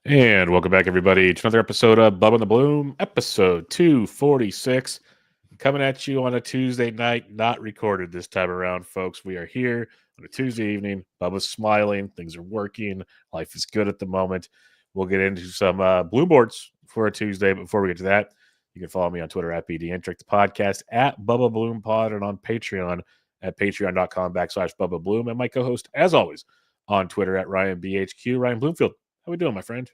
And welcome back, everybody, to another episode of Bubba and the Bloom, episode 246. Coming at you on a Tuesday night, not recorded this time around, folks. We are here on a Tuesday evening. Bubba's smiling. Things are working. Life is good at the moment. We'll get into some blue boards for a Tuesday. But before we get to that, you can follow me on Twitter at BDintric, the podcast at Bubba Bloom Pod, and on Patreon at patreon.com/Bubba Bloom. And my co-host, as always, on Twitter at RyanBHQ, Ryan Bloomfield. How we doing, my friend?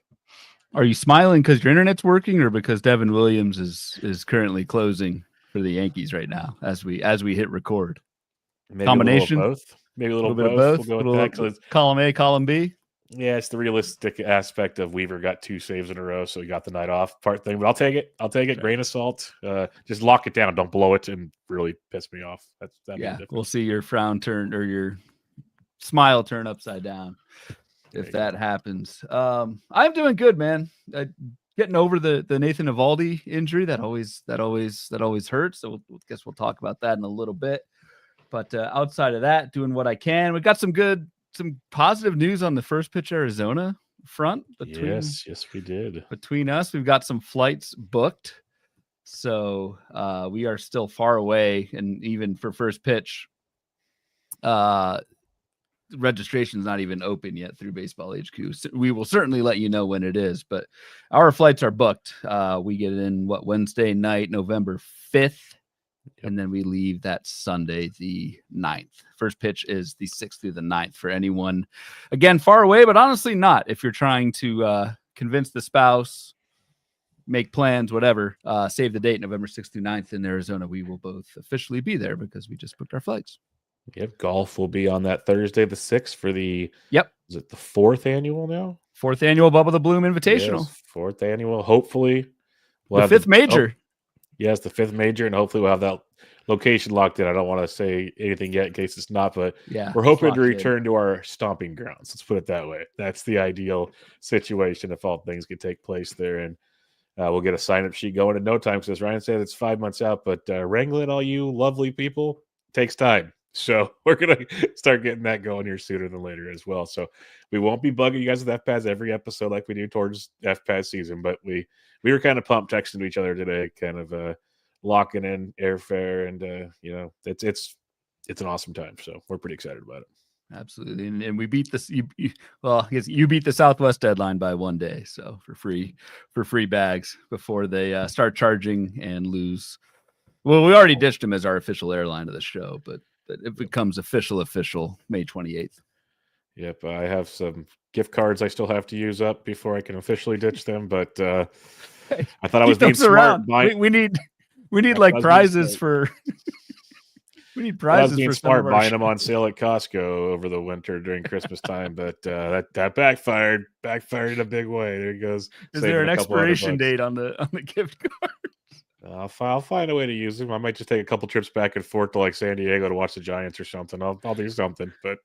Are you smiling because your internet's working, or because Devin Williams is currently closing for the Yankees right now as we hit record? Maybe Combination, a little of both. Maybe a little bit of both. both. We'll go with that. Column A, column B. Yeah, it's the realistic aspect of Weaver got 2 saves in a row, so he got the night off part thing. But I'll take it. Okay. Grain of salt. Just lock it down. Don't blow it and really piss me off. We'll see your frown turn or your smile turn upside down if that happens. I'm doing good, man. Getting over the Nathan Eovaldi injury that always hurts. So guess we'll talk about that in a little bit. But outside of that, doing what I can. We got some positive news on the first pitch Arizona front. Yes, we did. Between us, we've got some flights booked. So we are still far away, and even for first pitch, registration is not even open yet through Baseball HQ. So we will certainly let you know when it is, but our flights are booked. We get in Wednesday night, November 5th, and then we leave that Sunday, the 9th. First pitch is the 6th through the 9th for anyone, again, far away, but honestly not. If you're trying to convince the spouse, make plans, whatever, save the date, November 6th through 9th in Arizona. We will both officially be there because we just booked our flights. Yep, golf will be on that Thursday, the 6th, for the Is it the 4th annual now? 4th annual Bubba the Bloom Invitational. Yes, 4th annual. Hopefully, we'll have the 5th major. Yes, the 5th major, and hopefully we'll have that location locked in. I don't want to say anything yet in case it's not, but we're hoping to return to our stomping grounds. Let's put it that way. That's the ideal situation if all things can take place there, and we'll get a sign-up sheet going in no time. Because as Ryan said, it's 5 months out, but wrangling all you lovely people takes time. So we're going to start getting that going here sooner than later as well. So we won't be bugging you guys with FPAS every episode like we do towards FPAS season, but we were kind of pumped texting to each other today, kind of locking in airfare, and it's an awesome time. So we're pretty excited about it. Absolutely. And we beat this. You beat the Southwest deadline by 1 day. So for free bags before they start charging and lose. Well, we already ditched them as our official airline of the show, but it becomes official May 28th. Yep. I have some gift cards I still have to use up before I can officially ditch them, but I thought I was being smart. We need like prizes for we need prizes. I was being smart buying them on sale at Costco over the winter during Christmas time, but that backfired in a big way. There he goes. Is there an expiration date on the gift card? I'll find a way to use them. I might just take a couple trips back and forth to like San Diego to watch the Giants or something. I'll do something, but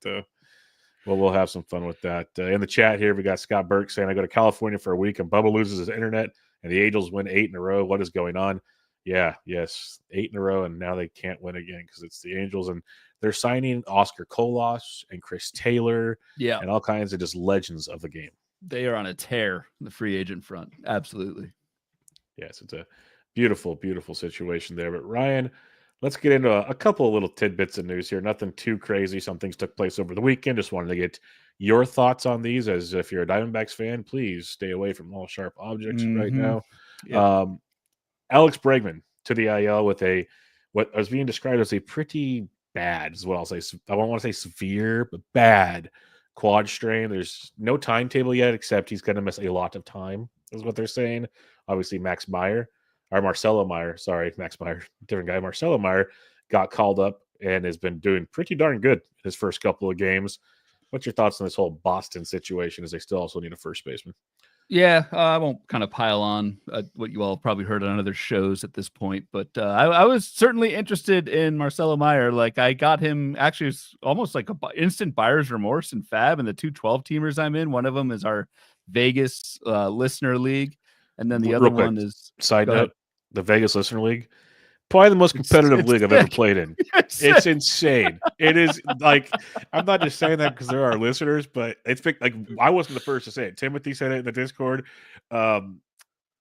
we'll have some fun with that. In the chat here, we got Scott Burke saying, I go to California for a week and Bubba loses his internet and the Angels win 8 in a row. What is going on? Yes, 8 in a row, and now they can't win again because it's the Angels, and they're signing Oscar Colas and Chris Taylor, and all kinds of just legends of the game. They are on a tear in the free agent front. Absolutely. Yes, it's a beautiful, beautiful situation there. But Ryan, let's get into a couple of little tidbits of news here. Nothing too crazy. Some things took place over the weekend. Just wanted to get your thoughts on these. As if you're a Diamondbacks fan, please stay away from all sharp objects right now. Yep. Alex Bregman to the IL with what was being described as a pretty bad, is what I'll say. I don't want to say severe, but bad quad strain. There's no timetable yet, except he's going to miss a lot of time, is what they're saying. Obviously, Marcelo Meyer, different guy. Marcelo Meyer got called up and has been doing pretty darn good his first couple of games. What's your thoughts on this whole Boston situation, as they still also need a first baseman? Yeah, I won't kind of pile on what you all probably heard on other shows at this point, but I was certainly interested in Marcelo Meyer. Like, I got him, actually, it's almost like a instant buyer's remorse in Fab, and the 2 12-teamers I'm in. One of them is our Vegas listener league, and then the other one is... Side note, the Vegas listener league, Probably the most competitive It's league I've sick. ever played in. It's insane. It is like, I'm not just saying that because they're our listeners, but it's big. Like, I wasn't the first to say it. Timothy said it in the Discord.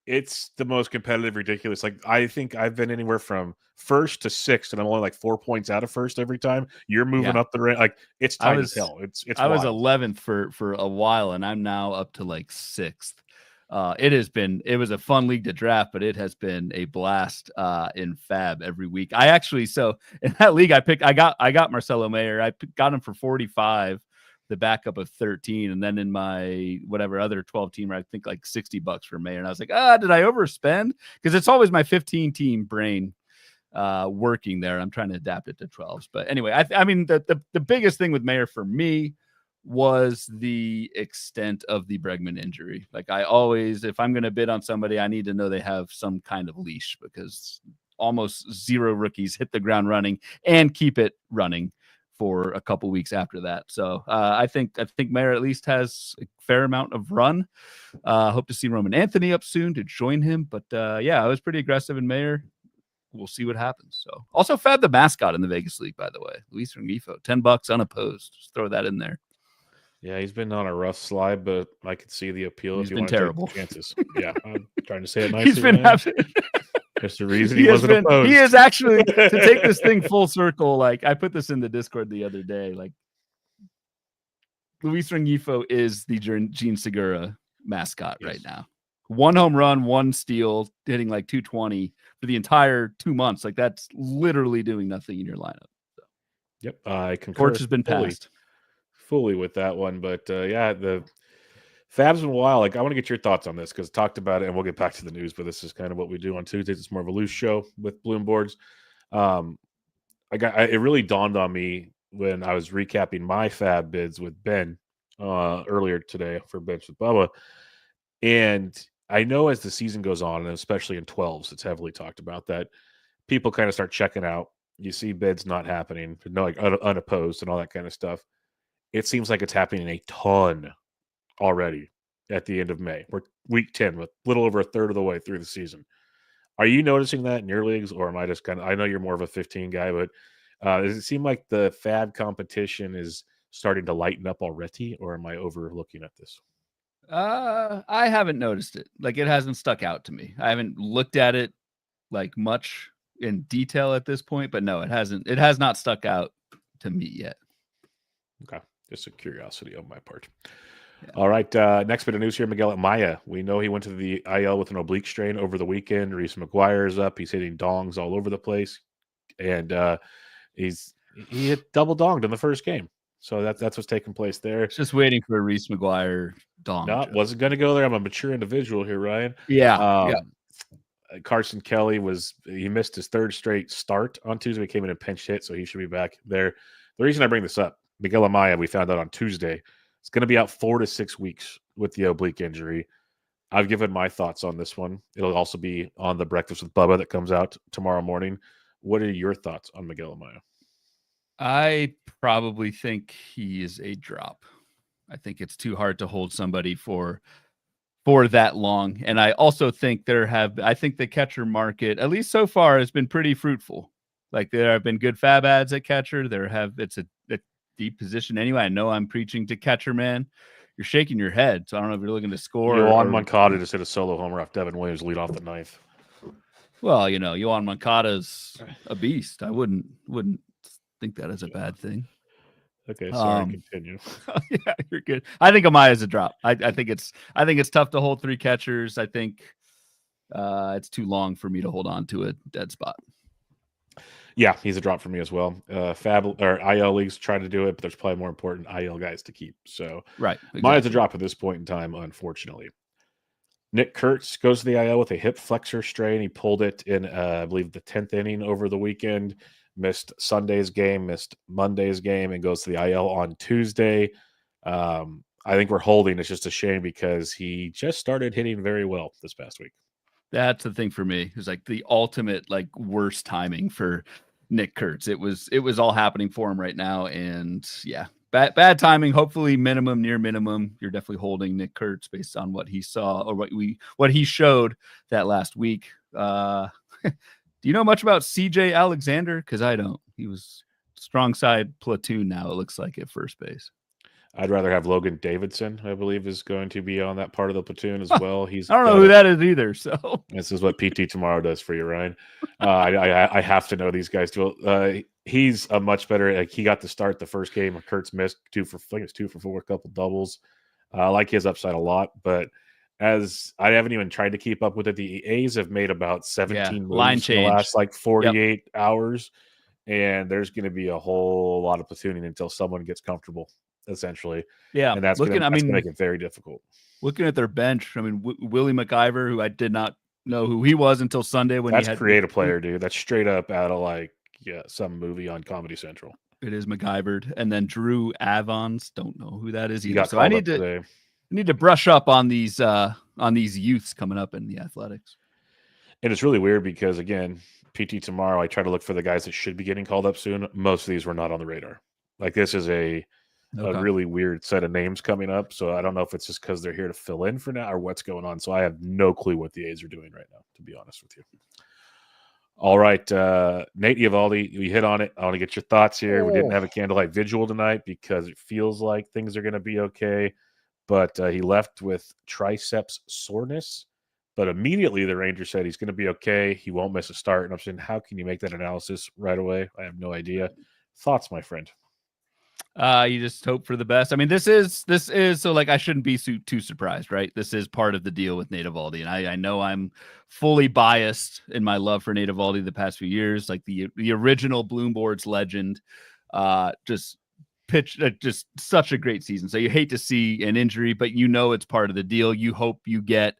It's the most competitive, ridiculous. Like, I think I've been anywhere from first to sixth, and I'm only like 4 points out of first every time. You're moving up the rank. Like, it's tight as hell. It's I was wild. 11th for a while, and I'm now up to like sixth. It was a fun league to draft, but it has been a blast in Fab every week. So in that league I got Marcelo Mayer. I got him for 45, the backup of 13, and then in my whatever other 12 teamer, I think like $60 for Mayer. And I was like, did I overspend? Because it's always my 15 team brain working there. I'm trying to adapt it to 12s. But anyway, I mean the biggest thing with Mayer for me was the extent of the Bregman injury. Like, I always, if I'm going to bid on somebody, I need to know they have some kind of leash, because almost zero rookies hit the ground running and keep it running for a couple weeks after that. So I think Mayer at least has a fair amount of run. Hope to see Roman Anthony up soon to join him. But I was pretty aggressive in Mayer. We'll see what happens. So also Fab the mascot in the Vegas League, by the way, Luis Rengifo, $10 unopposed. Just throw that in there. Yeah, he's been on a rough slide, but I could see the appeal. He's if you been want terrible. to take chances. Yeah, I'm trying to say it nicely. He's been There's the reason he wasn't opposed. He is actually, to take this thing full circle. Like, I put this in the Discord the other day. Like, Luis Rengifo is the Gene Segura mascot right now. 1 home run, 1 steal, hitting like 220 for the entire 2 months. Like, that's literally doing nothing in your lineup. So. Yep, I concur. Torch has been passed. Fully with that one, but the Fab's been wild. Like, I want to get your thoughts on this, because talked about it, and we'll get back to the news, but this is kind of what we do on Tuesdays. It's more of a loose show with Bloom boards. It really dawned on me when I was recapping my Fab bids with Ben earlier today for Bench with Bubba, and I know as the season goes on, and especially in 12s, it's heavily talked about, that people kind of start checking out. You see bids not happening, like unopposed and all that kind of stuff. It seems like it's happening a ton already at the end of May. We're week 10, with a little over a third of the way through the season. Are you noticing that in your leagues, or am I just I know you're more of a 15 guy, but does it seem like the Fab competition is starting to lighten up already, or am I overlooking at this? I haven't noticed it. Like, it hasn't stuck out to me. I haven't looked at it like much in detail at this point, but no, it hasn't. It has not stuck out to me yet. Okay. Just a curiosity on my part. Yeah. All right. Next bit of news here, Miguel Amaya. We know he went to the IL with an oblique strain over the weekend. Reese McGuire is up. He's hitting dongs all over the place. And he hit double donged in the first game. So that's what's taking place there. Just waiting for a Reese McGuire dong. No, wasn't going to go there. I'm a mature individual here, Ryan. Yeah. Carson Kelly he missed his 3rd straight start on Tuesday. He came in and pinch hit, so he should be back there. The reason I bring this up, Miguel Amaya, we found out on Tuesday, is going to be out 4 to 6 weeks with the oblique injury. I've given my thoughts on this one. It'll also be on the Breakfast with Bubba that comes out tomorrow morning. What are your thoughts on Miguel Amaya? I probably think he is a drop. I think it's too hard to hold somebody for that long. And I also think I think the catcher market, at least so far, has been pretty fruitful. Like, there have been good Fab ads at catcher. It's a deep position anyway. I know I'm preaching to catcher, man. You're shaking your head, so I don't know if you're looking to score. Yohan Moncada just hit a solo homer off Devin Williams lead off the 9th. Well, Yohan Moncada's a beast. I wouldn't think that is a bad thing. Okay, sorry, continue. Yeah, you're good. I think Amaya is a drop. I think it's tough to hold 3 catchers. I think it's too long for me to hold on to a dead spot. Yeah, he's a drop for me as well. Fab or IL leagues trying to do it, but there's probably more important IL guys to keep. So right, exactly. Maya's a drop at this point in time, unfortunately. Nick Kurtz goes to the IL with a hip flexor strain. He pulled it in, I believe, the 10th inning over the weekend. Missed Sunday's game, missed Monday's game, and goes to the IL on Tuesday. I think we're holding. It's just a shame because he just started hitting very well this past week. That's the thing for me. It's like the ultimate, like, worst timing for Nick Kurtz. It was all happening for him right now, and yeah, bad timing. Hopefully, near minimum. You're definitely holding Nick Kurtz based on what he saw or what he showed that last week. Do you know much about CJ Alexander? Because I don't. He was strong side platoon now, it looks like, at first base. I'd rather have Logan Davidson, I believe, is going to be on that part of the platoon as well. I don't know who that is either. So this is what PT Tomorrow does for you, Ryan. I have to know these guys too. He's a much better. Like, he got to start the first game. Kurtz missed 2 for 4, a couple doubles. I like his upside a lot, but as I haven't even tried to keep up with it, the A's have made about 17 line moves change in the last like 48 hours, and there's going to be a whole lot of platooning until someone gets comfortable, essentially. Yeah, and that's going to make it very difficult. Looking at their bench, I mean, Willie McIver, who I did not know who he was until Sunday when that's creative player, dude. That's straight up out of like some movie on Comedy Central. It is McIver, and then Drew Avons. Don't know who that is either. So I need to brush up on these youths coming up in the athletics. And it's really weird because, again, PT Tomorrow, I try to look for the guys that should be getting called up soon. Most of these were not on the radar. Like, this is a really weird set of names coming up. So I don't know if it's just because they're here to fill in for now or what's going on. So I have no clue what the A's are doing right now, to be honest with you. All right, Nate Eovaldi, we hit on it. I want to get your thoughts here. We didn't have a candlelight vigil tonight because it feels like things are going to be okay. But he left with triceps soreness. But immediately the Rangers said he's going to be okay. He won't miss a start. And I'm saying, how can you make that analysis right away? I have no idea. Thoughts, my friend? You just hope for the best. I mean, this is so, like, I shouldn't be too surprised, right? This is part of the deal with Nate Eovaldi, and I know I'm fully biased in my love for Nate Eovaldi the past few years, like the original Bloomboards legend. Just pitched just such a great season. So you hate to see an injury, but you know it's part of the deal. You hope you get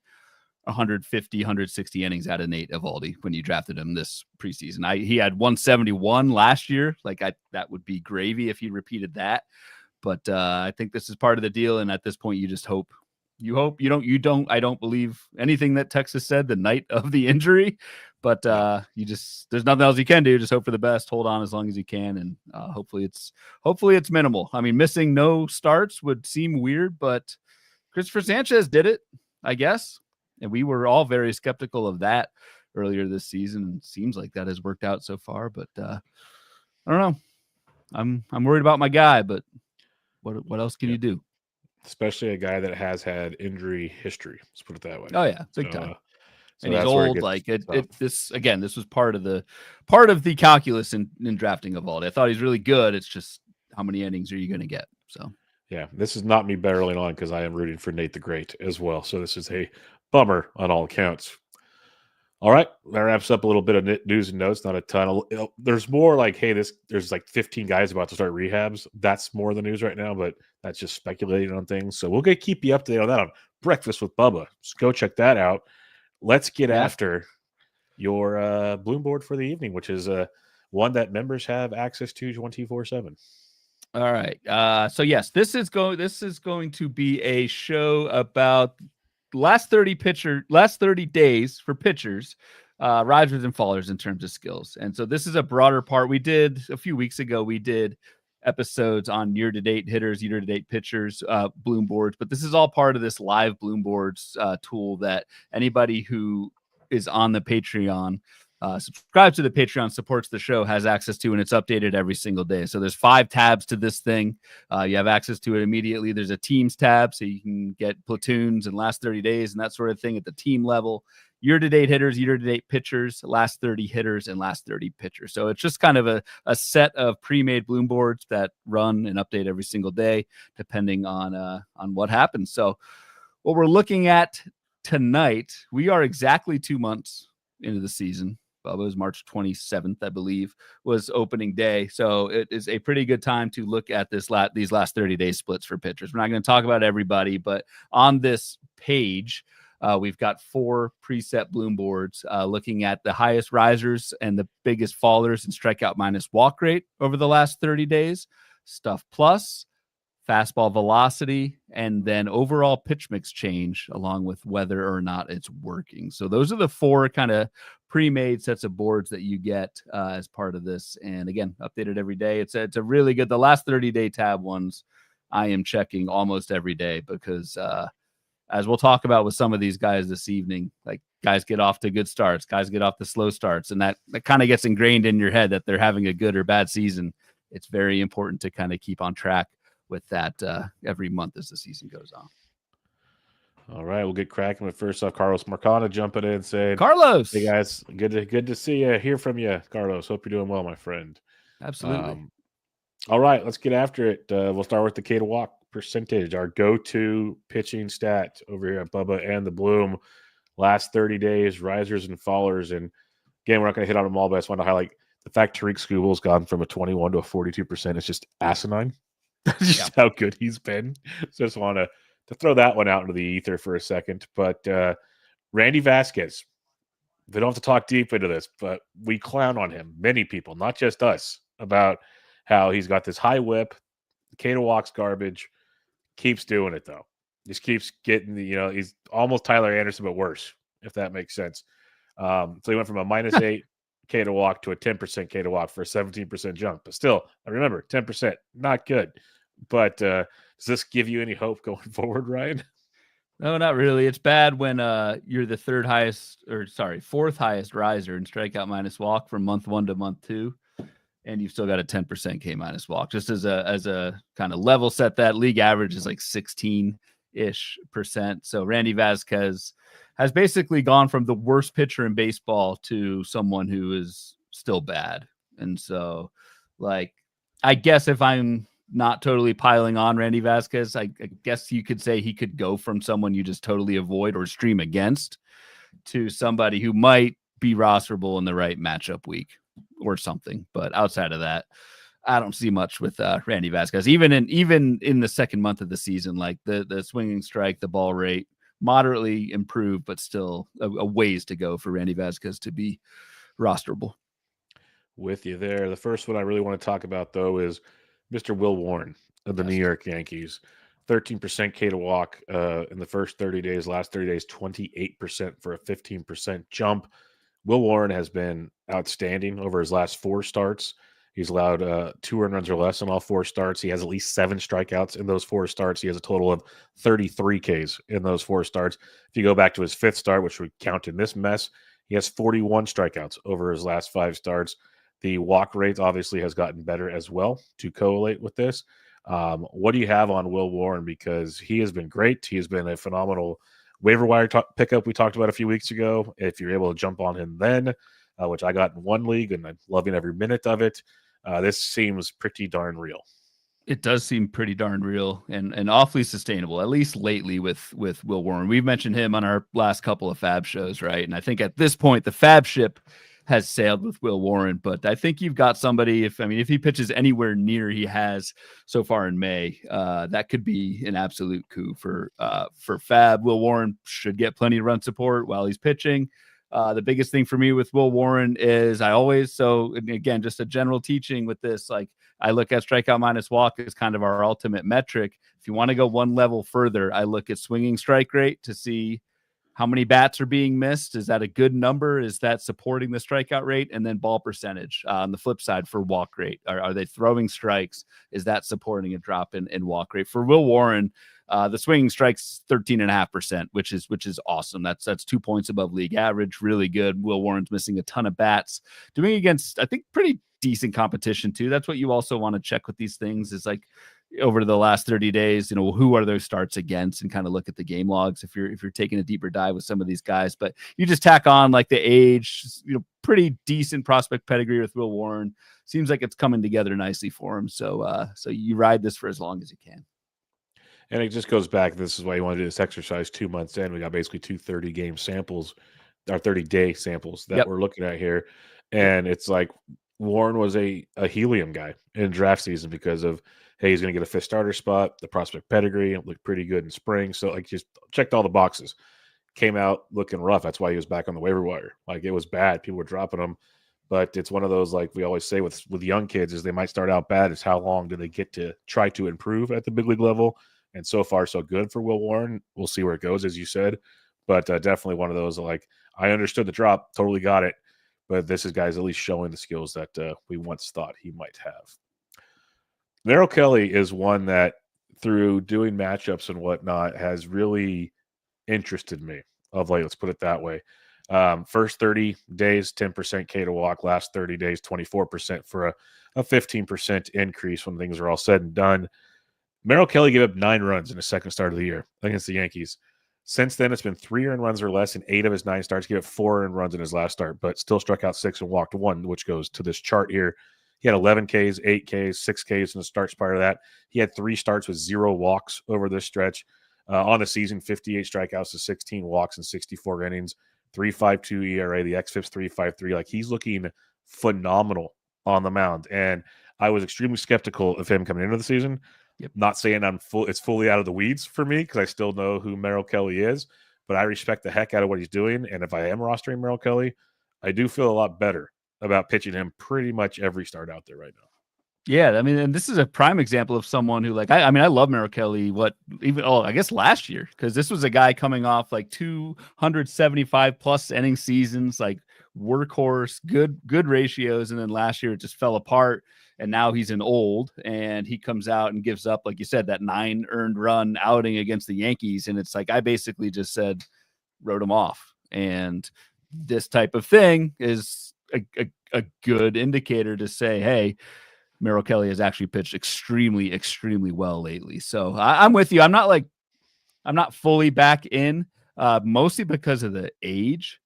150, 160 innings out of Nate Eovaldi when you drafted him this preseason. He had 171 last year. Like, that would be gravy if he repeated that. But I think this is part of the deal. And at this point, you just hope. I don't believe anything that Texas said the night of the injury, but there's nothing else you can do. Just hope for the best, hold on as long as you can. And hopefully it's minimal. I mean, missing no starts would seem weird, but Christopher Sanchez did it, I guess. And we were all very skeptical of that earlier this season. It seems like that has worked out so far, but I don't know. I'm worried about my guy, but what else can you do? Especially a guy that has had injury history. Let's put it that way. Oh yeah, big time. So and he's old. Like this was part of the calculus in drafting Eovaldi. I thought he's really good. It's just, how many innings are you going to get? So yeah, this is not me barreling on because I am rooting for Nate the Great as well. So this is a bummer on all accounts. All right, that wraps up a little bit of news and notes. Not a ton. There's more like, hey, there's like 15 guys about to start rehabs. That's more the news right now, but that's just speculating on things. So we'll keep you up to date on that on Breakfast with Bubba. So go check that out. Let's get after your Bloomboard for the evening, which is one that members have access to 24/7. All right. So yes, this is going to be a show about last 30 days for pitchers, risers and fallers in terms of skills. And so this is a broader part. We did a few weeks ago, we did episodes on year-to-date hitters, year-to-date pitchers, Bloomboards, but this is all part of this live Bloomboards tool that anybody who is on the Patreon, subscribes to the Patreon, supports the show, has access to, and it's updated every single day. So there's 5 tabs to this thing. You have access to it immediately. There's a teams tab, so you can get platoons and last 30 days and that sort of thing at the team level. Year-to-date hitters, year-to-date pitchers, last 30 hitters, and last 30 pitchers. So it's just kind of a set of pre-made Bloomboards that run and update every single day, depending on what happens. So what we're looking at tonight, we are exactly 2 months into the season. Bubba's March 27th, I believe, was opening day. So it is a pretty good time to look at these last 30-day splits for pitchers. We're not going to talk about everybody, but on this page, we've got 4 preset Bloomboards looking at the highest risers and the biggest fallers in strikeout minus walk rate over the last 30 days, stuff plus, fastball velocity, and then overall pitch mix change, along with whether or not it's working. So those are the 4 kind of pre-made sets of boards that you get as part of this. And again, updated every day. It's a really good, the last 30-day tab ones I am checking almost every day because as we'll talk about with some of these guys this evening, like guys get off to good starts, guys get off to slow starts, and that kind of gets ingrained in your head that they're having a good or bad season. It's very important to kind of keep on track with that every month as the season goes on. All right, we'll get cracking with first off Carlos Marcana jumping in saying, Carlos, hey guys, good to see you, hear from you, Carlos. Hope you're doing well, my friend. Absolutely. All right, let's get after it. We'll start with the K to walk percentage, our go-to pitching stat over here at Bubba and the Bloom. Last 30 days, risers and fallers. And again, we're not going to hit on them all, but I just want to highlight the fact Tariq Skubal's gone from a 21 to a 42%. It's just asinine. That's just how good he's been. So just want to throw that one out into the ether for a second. But Randy Vasquez, we don't have to talk deep into this, but we clown on him, many people, not just us, about how he's got this high whip. K to walks garbage. Keeps doing it, though. Just keeps getting he's almost Tyler Anderson, but worse, if that makes sense. So he went from a -8 K to walk to a 10% K to walk for a 17% jump. But still, remember, 10%, not good. But does this give you any hope going forward, Ryan? No, not really. It's bad when you're the fourth highest riser in strikeout minus walk from month 1 to month 2, and you've still got a 10% K minus walk. Just as a kind of level set, that league average is like 16-ish%. So Randy Vasquez has basically gone from the worst pitcher in baseball to someone who is still bad. And so, like, I guess if I'm not totally piling on Randy Vasquez, I guess you could say he could go from someone you just totally avoid or stream against to somebody who might be rosterable in the right matchup week or something. But outside of that, I don't see much with Randy Vasquez. Even in the second month of the season, like the swinging strike, the ball rate moderately improved, but still a ways to go for Randy Vasquez to be rosterable. With you there. The first one I really want to talk about, though, is Mr. Will Warren of the New York Yankees. 13% K to walk in the first 30 days. Last 30 days, 28% for a 15% jump. Will Warren has been outstanding over his last 4 starts. He's allowed 2 earned runs or less in all 4 starts. He has at least 7 strikeouts in those 4 starts. He has a total of 33 Ks in those 4 starts. If you go back to his 5th start, which we count in this mess, he has 41 strikeouts over his last 5 starts. The walk rate obviously has gotten better as well to correlate with this. What do you have on Will Warren? Because he has been great. He has been a phenomenal waiver wire pickup we talked about a few weeks ago. If you're able to jump on him then, which I got in one league, and I'm loving every minute of it, this seems pretty darn real. It does seem pretty darn real and awfully sustainable, at least lately with Will Warren. We've mentioned him on our last couple of Fab shows, right? And I think at this point, the Fab ship has sailed with Will Warren, but I think you've got somebody, if he pitches anywhere near he has so far in May, that could be an absolute coup for Fab. Will Warren should get plenty of run support while he's pitching. The biggest thing for me with Will Warren is again, just a general teaching with this, like I look at strikeout minus walk as kind of our ultimate metric. If you want to go one level further, I look at swinging strike rate to see how many bats are being missed. Is that a good number? Is that supporting the strikeout rate? And then ball percentage on the flip side for walk rate. Are they throwing strikes? Is that supporting a drop in walk rate? For Will Warren, the swinging strikes 13.5%, which is awesome. That's 2 points above league average. Really good. Will Warren's missing a ton of bats, doing against, I think, pretty decent competition too. That's what you also want to check with these things is like over the last 30 days, who are those starts against and kind of look at the game logs if you're taking a deeper dive with some of these guys. But you just tack on like the age, pretty decent prospect pedigree with Will Warren. Seems like it's coming together nicely for him. So you ride this for as long as you can. And it just goes back. This is why you want to do this exercise 2 months in. We got basically 2 30-game samples, or 30-day samples that we're looking at here. And it's like Warren was a helium guy in draft season because of, hey, he's going to get a 5th starter spot. The prospect pedigree looked pretty good in spring. So, like, just checked all the boxes. Came out looking rough. That's why he was back on the waiver wire. Like, it was bad. People were dropping him. But it's one of those, like we always say with young kids, is they might start out bad. Is how long do they get to try to improve at the big league level? And so far, so good for Will Warren. We'll see where it goes, as you said. But definitely one of those, like, I understood the drop, totally got it. But this is guys at least showing the skills that we once thought he might have. Merrill Kelly is one that, through doing matchups and whatnot, has really interested me of late. Let's put it that way. First 30 days, 10% K to walk. Last 30 days, 24% for a 15% increase when things are all said and done. Merrill Kelly gave up 9 runs in his second start of the year against the Yankees. Since then, it's been 3 earned runs or less in 8 of his 9 starts. He gave up 4 earned runs in his last start, but still struck out 6 and walked 1, which goes to this chart here. He had 11 Ks, 8 Ks, 6 Ks in the starts prior to that. He had 3 starts with 0 walks over this stretch. On the season, 58 strikeouts to 16 walks in 64 innings, 3.52 ERA. The xFIP's 3.53. Like, he's looking phenomenal on the mound. And I was extremely skeptical of him coming into the season. Yep. Not saying it's fully out of the weeds for me because I still know who Merrill Kelly is, but I respect the heck out of what he's doing. And if I am rostering Merrill Kelly, I do feel a lot better about pitching him pretty much every start out there right now. Yeah, I mean, and this is a prime example of someone who, like, I mean, I love Merrill Kelly. I guess last year, because this was a guy coming off like 275 plus inning seasons, like workhorse, good ratios, and then last year it just fell apart. And now he's an old, and he comes out and gives up, like you said, that 9 earned run outing against the Yankees, and it's like I basically just said, wrote him off. And this type of thing is a good indicator to say, hey, Merrill Kelly has actually pitched extremely, extremely well lately. So I'm with you. I'm not fully back in, mostly because of the age.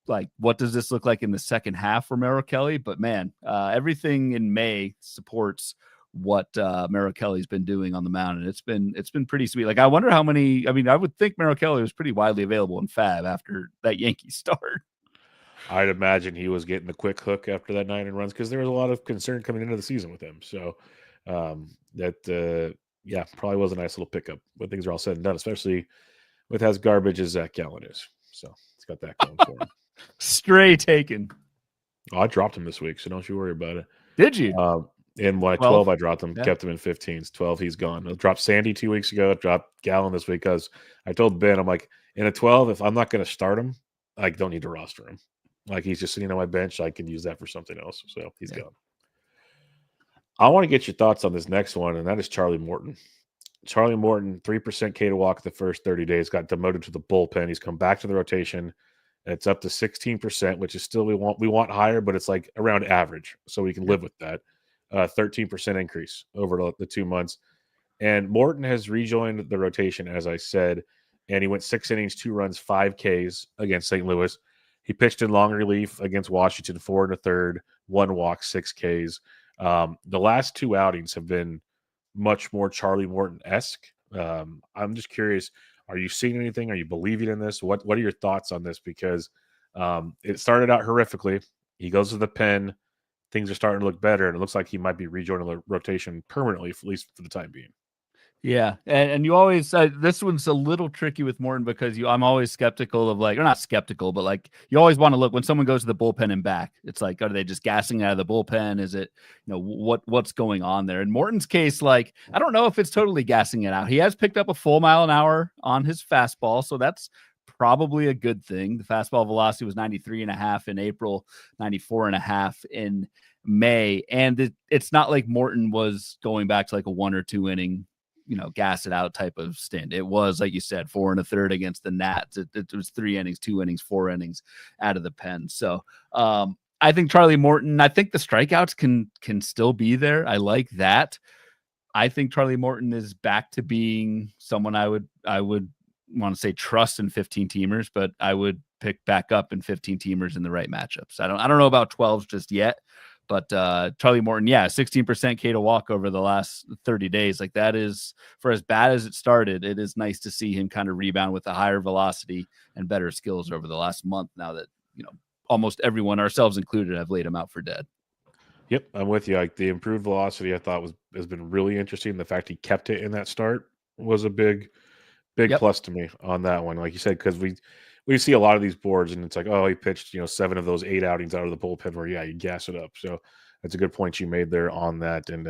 Like, what does this look like in the second half for Merrill Kelly? But man, everything in May supports what Merrill Kelly's been doing on the mound, and it's been pretty sweet. Like, I wonder how many. I mean, I would think Merrill Kelly was pretty widely available in Fab after that Yankee start. I'd imagine he was getting the quick hook after that 9 runs because there was a lot of concern coming into the season with him. So probably was a nice little pickup when things are all said and done, especially with as garbage as Zach Gallen is. So it's got that going for him. Stray taken. Oh, I dropped him this week, so don't you worry about it. Did you? In 12, I dropped him, kept him in 15s. 12, he's gone. I dropped Sandy 2 weeks ago. I dropped Gallen this week because I told Ben, I'm like, in a 12, if I'm not going to start him, I don't need to roster him. Like, he's just sitting on my bench. I can use that for something else. So he's gone. I want to get your thoughts on this next one, and that is Charlie Morton. Charlie Morton, 3% K to walk the first 30 days, got demoted to the bullpen. He's come back to the rotation. It's up to 16%, which is still we want higher, but it's like around average, so we can live with that. 13% increase over the 2 months. And Morton has rejoined the rotation, as I said, and he went 6 innings, 2 runs, 5 Ks against St. Louis. He pitched in long relief against Washington, 4 1/3, 1 walk, 6 Ks. The last 2 outings have been much more Charlie Morton-esque. I'm just curious, are you seeing anything? Are you believing in this? What are your thoughts on this? Because it started out horrifically. He goes to the pen. Things are starting to look better, and it looks like he might be rejoining the rotation permanently, at least for the time being. Yeah, and you always this one's a little tricky with Morton because I'm always skeptical of, like, or not skeptical, but like you always want to look when someone goes to the bullpen and back. It's like, are they just gassing out of the bullpen? Is it, what's going on there? In Morton's case, like, I don't know if it's totally gassing it out. He has picked up a full mile an hour on his fastball, so that's probably a good thing. The fastball velocity was 93.5 in April, 94.5 in May, and it's not like Morton was going back to like a 1 or 2 inning, gas it out type of stint. It was, like you said, 4 1/3 against the Nats. It was 3 innings, 2 innings, 4 innings out of the pen. So I think Charlie Morton, I think the strikeouts can still be there. I like that. I think Charlie Morton is back to being someone I would want to say trust in 15 teamers, but I would pick back up in 15 teamers in the right matchups. I don't know about 12s just yet. But Charlie Morton, 16% K to walk over the last 30 days. Like, that is, for as bad as it started, it is nice to see him kind of rebound with a higher velocity and better skills over the last month now that, almost everyone, ourselves included, have laid him out for dead. Yep, I'm with you. Like, the improved velocity, I thought has been really interesting. The fact he kept it in that start was a big plus to me on that one. Like you said, because we see a lot of these boards, and it's like, oh, he pitched 7 of those 8 outings out of the bullpen where you gas it up. So that's a good point you made there on that. And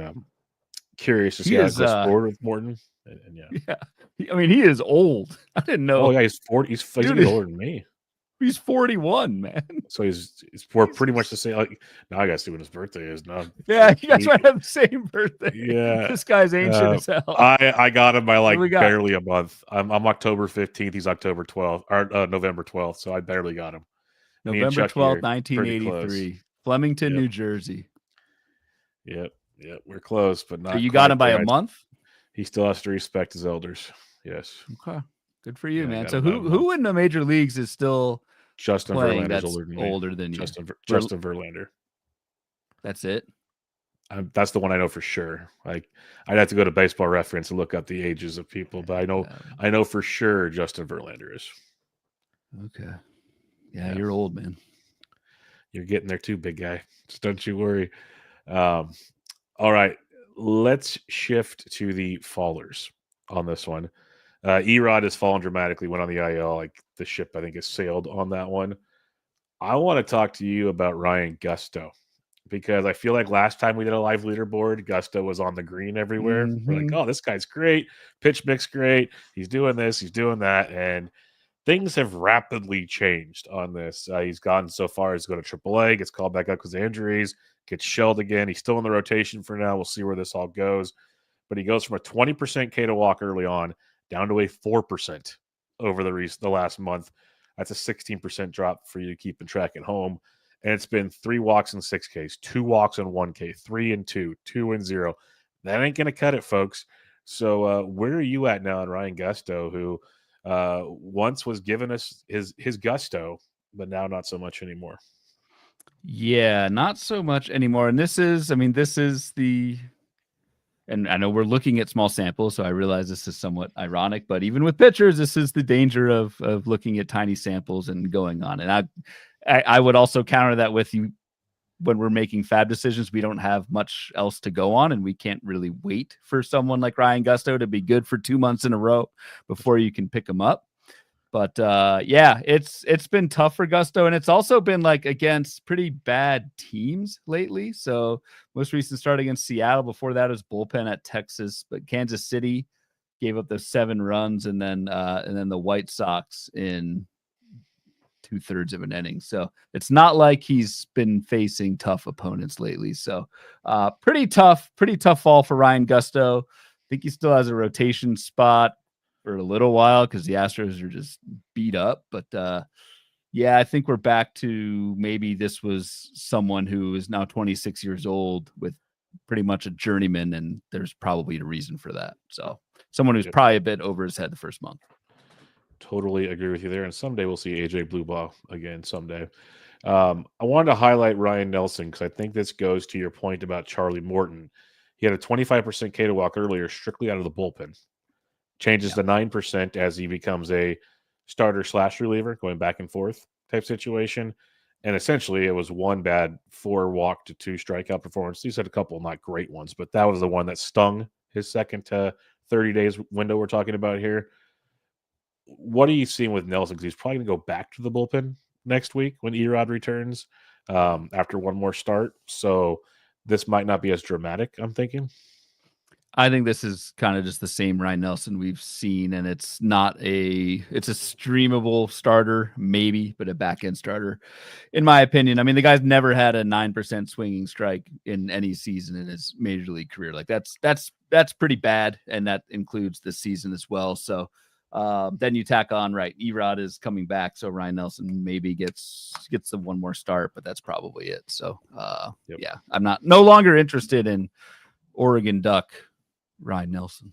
curious to see how it goes forward with Morton. And I mean, he is old. I didn't know. Oh yeah, he's 40. He's older than me. He's 41, man. So we're pretty much the same. Like, now I got to see when his birthday is. Now, Yeah, you guys might have the same birthday. Yeah, This guy's ancient as hell. I got him by like we got? barely a month. I'm October 15th. He's October 12th or November 12th. So I barely got him. Me and November Chucky 12th, are pretty close. 1983, Flemington, Yep. New Jersey. Yep, we're close, but not. So you quite got him by there. a month? He still has to respect his elders. Yes. Okay. Good for you, Yeah, I man. got So him by a month. who in the major leagues is still Justin playing Verlander's that's older than me. you? Justin Verlander. That's it? That's the one I know for sure. Like, I'd have to go to Baseball Reference and look up the ages of people, but I know for sure Justin Verlander is. Okay. Yeah, you're old, man. You're getting there too, big guy. Just don't you worry. All right, let's shift to the fallers on this one. Erod has fallen dramatically, went on the IL. Like, the ship, I think, has sailed on that one. I want to talk to you about Ryan Gusto, because I feel like last time we did a live leaderboard, Gusto was on the green everywhere. We're like, oh, this guy's great. Pitch mix great. He's doing this. He's doing that. And things have rapidly changed on this. He's gone so far as to go to AAA, gets called back up because of injuries, gets shelled again. He's still in the rotation for now. We'll see where this all goes. But he goes from a 20% K to walk early on down to a 4% over the last month. That's a 16% drop for you to keep in track at home. And it's been 3 walks and 6 Ks, 2 walks and 1 K, 3 and 2, 2 and 0. That ain't going to cut it, folks. So where are you at now on Ryan Gusto, who once was giving us his gusto, but now not so much anymore? Yeah, not so much anymore. And this is the, and I know we're looking at small samples, so I realize this is somewhat ironic, but even with pitchers, this is the danger of looking at tiny samples and going on. And I would also counter that with you. When we're making fab decisions, we don't have much else to go on, and we can't really wait for someone like Ryan Gusto to be good for 2 months in a row before you can pick him up. But yeah, it's been tough for Gusto, and it's also been like against pretty bad teams lately. So most recent start against Seattle. Before that was bullpen at Texas, but Kansas City gave up those 7 runs, and then the White Sox in 2/3 of an inning. So it's not like he's been facing tough opponents lately. So pretty tough fall for Ryan Gusto. I think he still has a rotation spot for a little while because the Astros are just beat up. But yeah, I think we're back to maybe this was someone who is now 26 years old with pretty much a journeyman, and there's probably a reason for that. So someone who's probably a bit over his head the first month. Totally agree with you there. And someday we'll see AJ Bluebaugh again someday. I wanted to highlight Ryan Nelson because I think this goes to your point about Charlie Morton. He had a 25% K to walk earlier strictly out of the bullpen. Changes to 9% as he becomes a starter / reliever, going back and forth type situation. And essentially it was 1 bad 4 walk to 2 strikeout performance. He's had a couple not great ones, but that was the one that stung his second to 30 days window we're talking about here. What are you seeing with Nelson? Because he's probably going to go back to the bullpen next week when Erod returns after one more start. So this might not be as dramatic, I'm thinking. I think this is kind of just the same Ryan Nelson we've seen, and it's a streamable starter, maybe, but a back-end starter, in my opinion. I mean, the guy's never had a 9% swinging strike in any season in his major league career. Like that's pretty bad, and that includes this season as well. So then you tack on, right, Erod is coming back, so Ryan Nelson maybe gets the one more start, but that's probably it. So yeah, I'm no longer interested in Oregon Duck Ryan Nelson.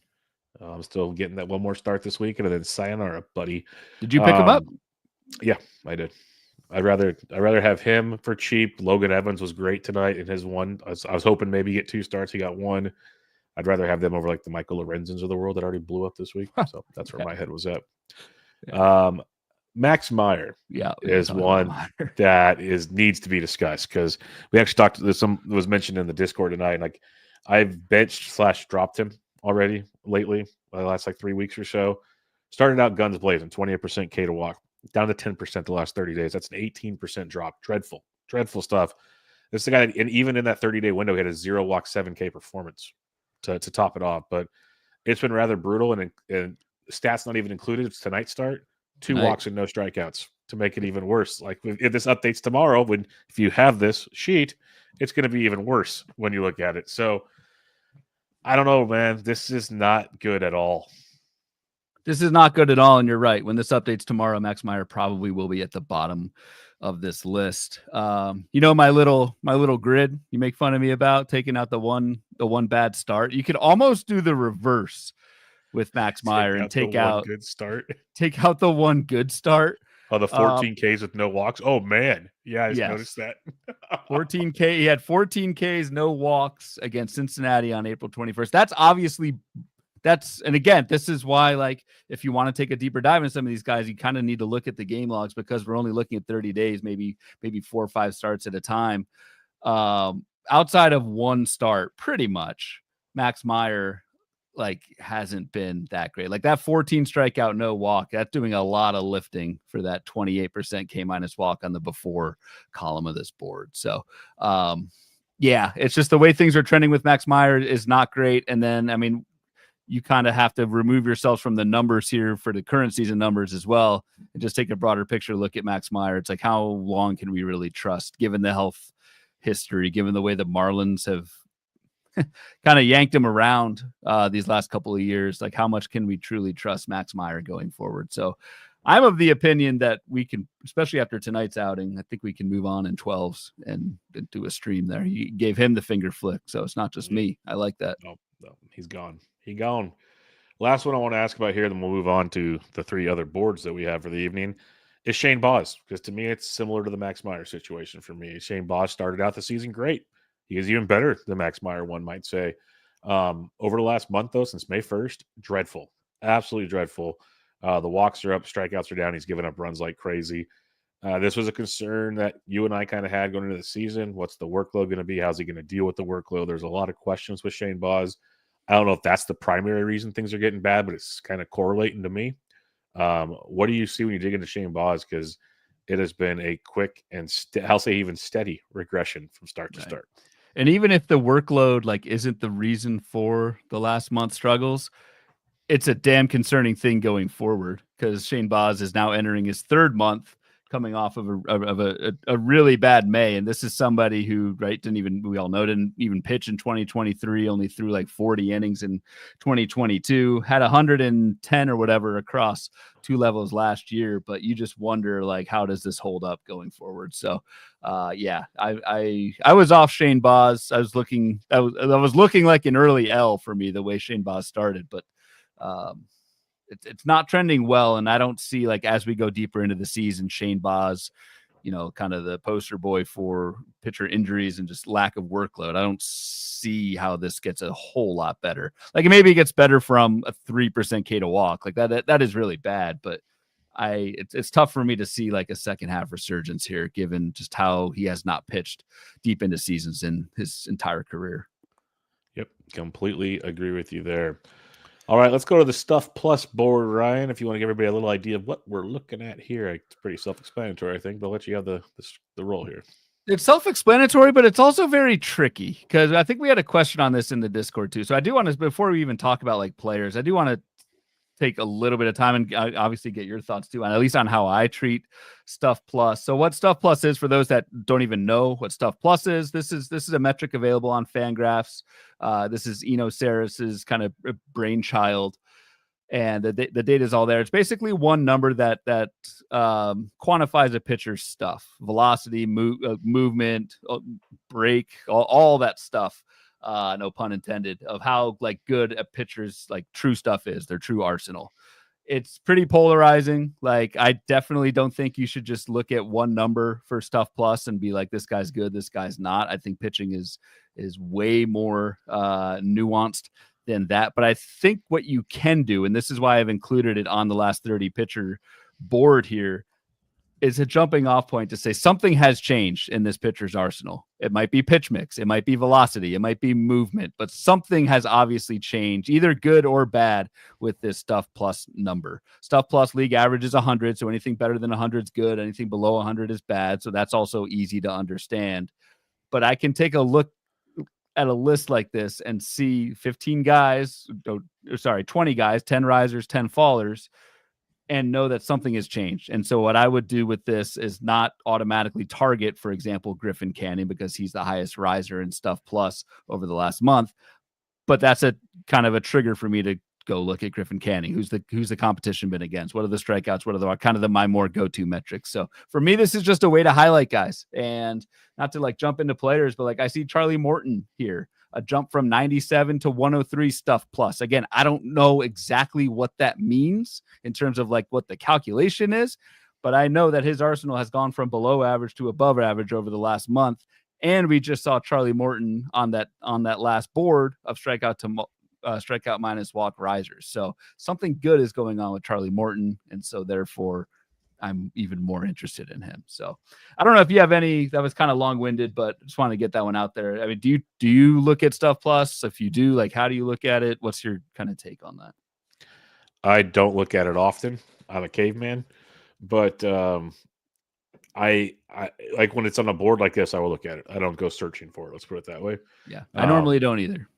I'm still getting that one more start this week, and then sayonara, buddy. Did you pick him up? Yeah, I did. I'd rather have him for cheap. Logan Evans was great tonight in his one. I was hoping maybe get 2 starts. He got 1. I'd rather have them over like the Michael Lorenzens of the world that already blew up this week. So that's where my head was at. Max Meyer is one that needs to be discussed because we actually talked. Was mentioned in the Discord tonight. And like I've benched / dropped him already lately, the last like 3 weeks or so. Started out guns blazing, 28% K to walk, down to 10% the last 30 days. That's an 18% drop. Dreadful stuff. This is the guy, and even in that 30-day window, he had a 0 walk 7K performance to top it off. But it's been rather brutal, and stats not even included. It's tonight's start. 2 Tonight. walks and no strikeouts to make it even worse. Like if this updates tomorrow, if you have this sheet, it's going to be even worse when you look at it. So I don't know, man. This is not good at all. This is not good at all, and you're right. When this updates tomorrow, Max Meyer probably will be at the bottom of this list. My little grid you make fun of me about taking out the one bad start. You could almost do the reverse with Max Meyer and take out good start. Take out the one good start. Oh, the 14 Ks with no walks. Oh man, yeah, I just noticed that. 14 K. He had 14 Ks, no walks against Cincinnati on April 21st. And again, this is why, like, if you want to take a deeper dive into some of these guys, you kind of need to look at the game logs, because we're only looking at 30 days, maybe 4 or 5 starts at a time. Outside of one start, pretty much, Max Meyer, like, hasn't been that great. Like that 14 strikeout, no walk, that's doing a lot of lifting for that 28% K- walk on the before column of this board. So, yeah, it's just the way things are trending with Max Meyer is not great. And then, I mean, you kind of have to remove yourselves from the numbers here for the current season numbers as well, and just take a broader picture look at Max Meyer. It's like, how long can we really trust, given the health history, given the way the Marlins have kind of yanked him around these last couple of years? Like, how much can we truly trust Max Meyer going forward? So I'm of the opinion that we can, especially after tonight's outing, I think we can move on in 12s and do a stream there. You gave him the finger flick, so it's not just me. I like that. No, he's gone. He gone. Last one I want to ask about here, then we'll move on to the 3 other boards that we have for the evening, is Shane Baz. Because to me, it's similar to the Max Meyer situation for me. Shane Baz started out the season great. He is even better than Max Meyer, one might say. Over the last month, though, since May 1st, dreadful. Absolutely dreadful. The walks are up, strikeouts are down. He's giving up runs like crazy. This was a concern that you and I kind of had going into the season. What's the workload going to be? How's he going to deal with the workload? There's a lot of questions with Shane Baz. I don't know if that's the primary reason things are getting bad, but it's kind of correlating to me. What do you see when you dig into Shane Baz? Because it has been a quick and I'll say even steady regression from start to start. And even if the workload like isn't the reason for the last month struggles, it's a damn concerning thing going forward, because Shane Baz is now entering his 3rd month coming off of a really bad May. And this is somebody who, right, we all know, didn't even pitch in 2023, only threw like 40 innings in 2022, had 110 or whatever across 2 levels last year. But you just wonder, like, how does this hold up going forward? So, yeah, I was off Shane Baz. I was looking like an early L for me, the way Shane Baz started, but it's not trending well. And I don't see, like, as we go deeper into the season, Shane Baz, kind of the poster boy for pitcher injuries and just lack of workload. I don't see how this gets a whole lot better. Like, maybe it gets better from a 3% K to walk. Like that is really bad, but it's tough for me to see like a second half resurgence here, given just how he has not pitched deep into seasons in his entire career. Yep. Completely agree with you there. All right, let's go to the Stuff Plus board, Ryan. If you want to give everybody a little idea of what we're looking at here, it's pretty self-explanatory, I think, but I'll let you have the role here. It's self-explanatory, but it's also very tricky, because I think we had a question on this in the Discord too. So I do want to, before we even talk about like players, I do want to take a little bit of time and obviously get your thoughts too, and at least on how I treat Stuff Plus. So what Stuff Plus is, for those that don't even know what Stuff Plus is, this is a metric available on Fangraphs. This is Eno Sarris's kind of brainchild, and the data is all there. It's basically one number that quantifies a pitcher's stuff: velocity, movement, break, all that stuff. No pun intended, of how like good a pitcher's like true stuff is, their true arsenal. It's pretty polarizing. Like, I definitely don't think you should just look at one number for Stuff Plus and be like, this guy's good, this guy's not. I think pitching is way more nuanced than that. But I think what you can do, and this is why I've included it on the last 30 pitcher board here, is a jumping off point to say something has changed in this pitcher's arsenal. It might be pitch mix, it might be velocity, it might be movement, but something has obviously changed, either good or bad, with this Stuff Plus number. Stuff Plus league average is 100, so anything better than 100 is good, anything below 100 is bad, so that's also easy to understand. But I can take a look at a list like this and see 20 guys, 10 risers, 10 fallers, and know that something has changed. And so what I would do with this is not automatically target, for example, Griffin Canning, because he's the highest riser in Stuff Plus over the last month. But that's a kind of a trigger for me to go look at Griffin Canning. Who's the competition been against? What are the strikeouts? What are the kind of my more go-to metrics? So for me, this is just a way to highlight guys, and not to like jump into players, but like I see Charlie Morton here, a jump from 97 to 103 Stuff Plus. Again, I don't know exactly what that means in terms of like what the calculation is, but I know that his arsenal has gone from below average to above average over the last month. And we just saw Charlie Morton on that last board of strikeout minus walk risers. So something good is going on with Charlie Morton, and so therefore I'm even more interested in him. So I don't know if you have any. That was kind of long-winded, but just want to get that one out there. I mean, do you look at Stuff Plus? If you do, like, how do you look at it? What's your kind of take on that? I don't look at it often. I'm a caveman, but I like when it's on a board like this, I will look at it. I don't go searching for it. Let's put it that way. Yeah, I normally don't either.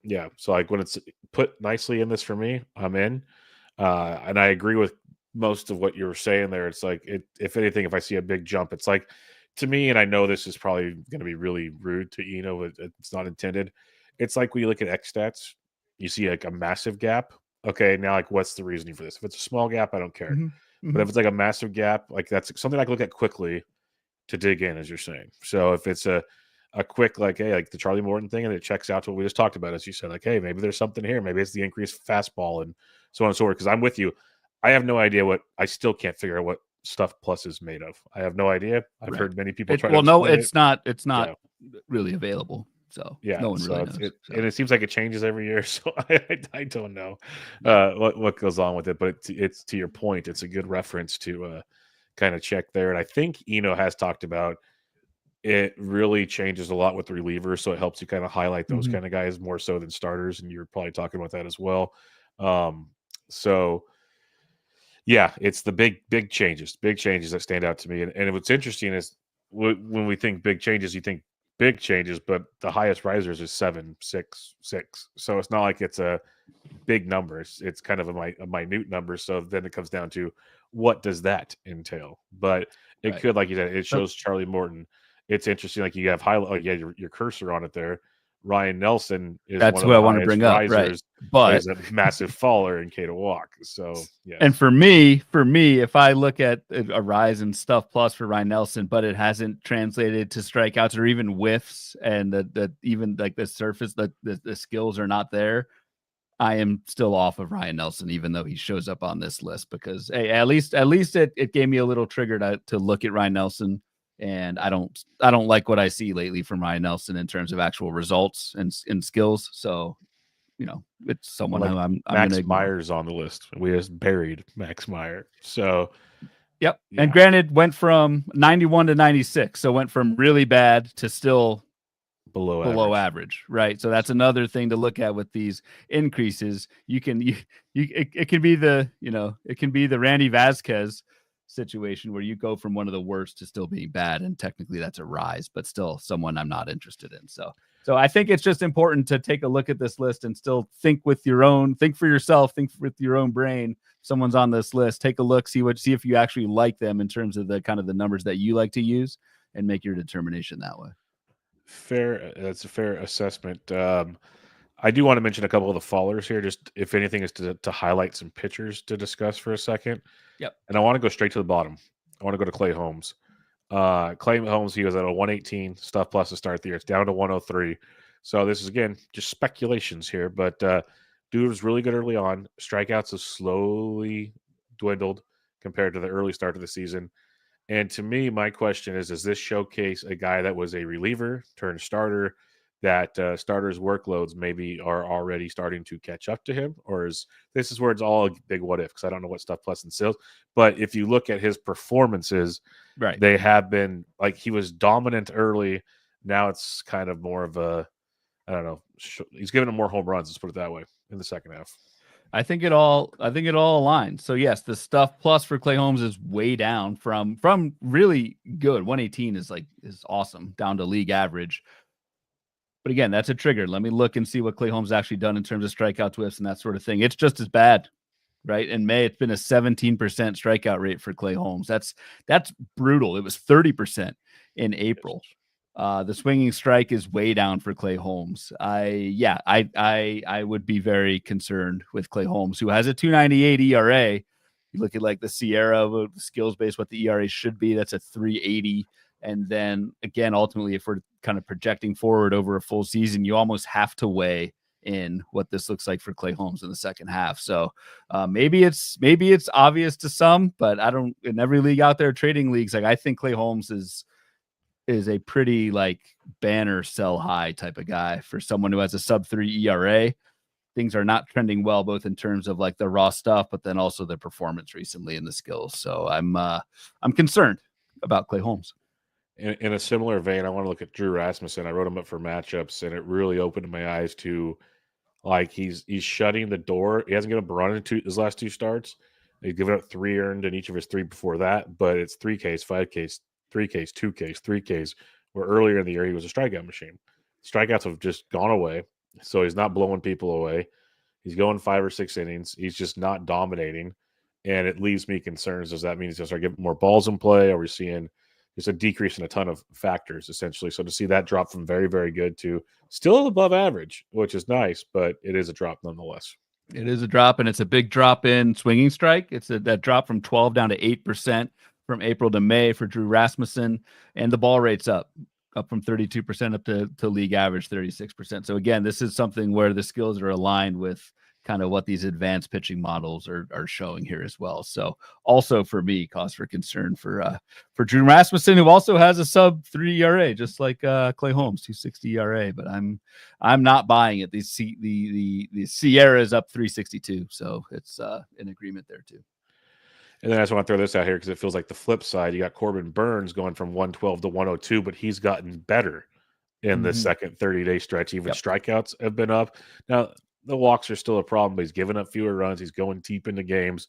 Yeah, so like when it's put nicely in this for me, I'm in. And I agree with most of what you were saying there. It's like if anything, if I see a big jump, it's like to me, and I know this is probably going to be really rude to Eno, but it's not intended. It's like when you look at X stats, you see like a massive gap. Okay, now like what's the reasoning for this? If it's a small gap, I don't care. But if it's like a massive gap, like that's something I can look at quickly to dig in, as you're saying. So if it's a quick, like, hey, like the Charlie Morton thing, and it checks out to what we just talked about, as you said, like, hey, maybe there's something here. Maybe it's the increased fastball and so on and so forth. Because I'm with you. I have no idea I still can't figure out what Stuff Plus is made of. I have no idea. I've heard many people try to explain it's not really available. So yeah, no one really knows. And it seems like it changes every year. So I don't know what goes on with it. But it's to your point, it's a good reference to kind of check there. And I think Eno has talked about it really changes a lot with relievers, so it helps you kind of highlight those kind of guys more so than starters, and you're probably talking about that as well. So yeah, it's the big changes that stand out to me. And what's interesting is when we think big changes, you think big changes, but the highest risers is 766. So it's not like it's a big number. It's kind of a minute number. So then it comes down to what does that entail? But it could, like you said, it shows Charlie Morton. It's interesting. Like you have your cursor on it there. Ryan Nelson is that's what I want to bring up, risers, right? But he's a massive faller in K to walk. So yeah. And for me, if I look at a rise in Stuff Plus for Ryan Nelson, but it hasn't translated to strikeouts or even whiffs, and that even like the surface, the skills are not there, I am still off of Ryan Nelson, even though he shows up on this list, because hey, at least it gave me a little trigger to look at Ryan Nelson. And I don't like what I see lately from Ryan Nelson in terms of actual results and skills. So, it's someone like I'm Max gonna Meyer's on the list. We just buried Max Meyer. So, yep. Yeah. And granted, went from 91 to 96, so went from really bad to still below average, right? So that's another thing to look at with these increases. It can be the Randy Vasquez situation where you go from one of the worst to still being bad, and technically that's a rise, but still someone I'm not interested in. So I think it's just important to take a look at this list and still think for yourself, think with your own brain. Someone's on this list, take a look, see if you actually like them in terms of the kind of the numbers that you like to use, and make your determination that way. Fair. That's a fair assessment. I do want to mention a couple of the fallers here, just if anything is to highlight some pitchers to discuss for a second. Yep. And I want to go straight to the bottom. I want to go to Clay Holmes. Clay Holmes, he was at a 118 Stuff Plus to start the year. It's down to 103. So this is, again, just speculations here. But dude was really good early on. Strikeouts have slowly dwindled compared to the early start of the season. And to me, my question is, does this showcase a guy that was a reliever turned starter, that starters' workloads maybe are already starting to catch up to him? Or is this where it's all a big what if, because I don't know what Stuff Plus and sales. But if you look at his performances, right, they have been like he was dominant early. Now it's kind of more of a, I don't know. He's giving him more home runs, let's put it that way, in the second half. I think it all aligns. So yes, the Stuff Plus for Clay Holmes is way down from really good. 118 is awesome, down to league average. But again, that's a trigger. Let me look and see what Clay Holmes actually done in terms of strikeout whiffs and that sort of thing. It's just as bad. right? In May, it's been a 17% strikeout rate for Clay Holmes. That's brutal. It was 30% in April. The swinging strike is way down for Clay Holmes. I would be very concerned with Clay Holmes, who has a 2.98 ERA. You look at like the Sierra, the skills base, what the ERA should be. That's a 3.80. And then again, ultimately, if we're kind of projecting forward over a full season, you almost have to weigh in what this looks like for Clay Holmes in the second half. So maybe it's obvious to some, but I don't. In every league out there, trading leagues, like I think Clay Holmes is a pretty like banner sell high type of guy for someone who has a sub-3 ERA. Things are not trending well, both in terms of like the raw stuff, but then also the performance recently and the skills. So I'm concerned about Clay Holmes. In a similar vein, I want to look at Drew Rasmussen. I wrote him up for matchups, and it really opened my eyes to like he's shutting the door. He hasn't given up a run in his last 2 starts. He's given up 3 earned in each of his 3 before that, but it's 3 Ks, 5 Ks, 3 Ks, 2 Ks, 3 Ks, where earlier in the year he was a strikeout machine. Strikeouts have just gone away, so he's not blowing people away. He's going 5 or 6 innings. He's just not dominating, and it leaves me concerns. Does that mean he's going to start getting more balls in play? Are we seeing there's a decrease in a ton of factors, essentially? So to see that drop from very, very good to still above average, which is nice, but it is a drop nonetheless. It is a drop, and it's a big drop in swinging strike. It's that drop from 12 down to 8% from April to May for Drew Rasmussen, and the ball rate's up from 32% up to league average 36%. So again, this is something where the skills are aligned with kind of what these advanced pitching models are showing here as well. So also for me, cause for concern for Drew Rasmussen, who also has a sub-3 ERA, just like Clay Holmes, 2.60 ERA. But I'm not buying it. The Sierra is up 3.62, so it's in agreement there too. And then I just want to throw this out here because it feels like the flip side. You got Corbin Burns going from 112 to 102, but he's gotten better in the second 30-day stretch. Even strikeouts have been up. Now, the walks are still a problem, but he's giving up fewer runs. He's going deep into games.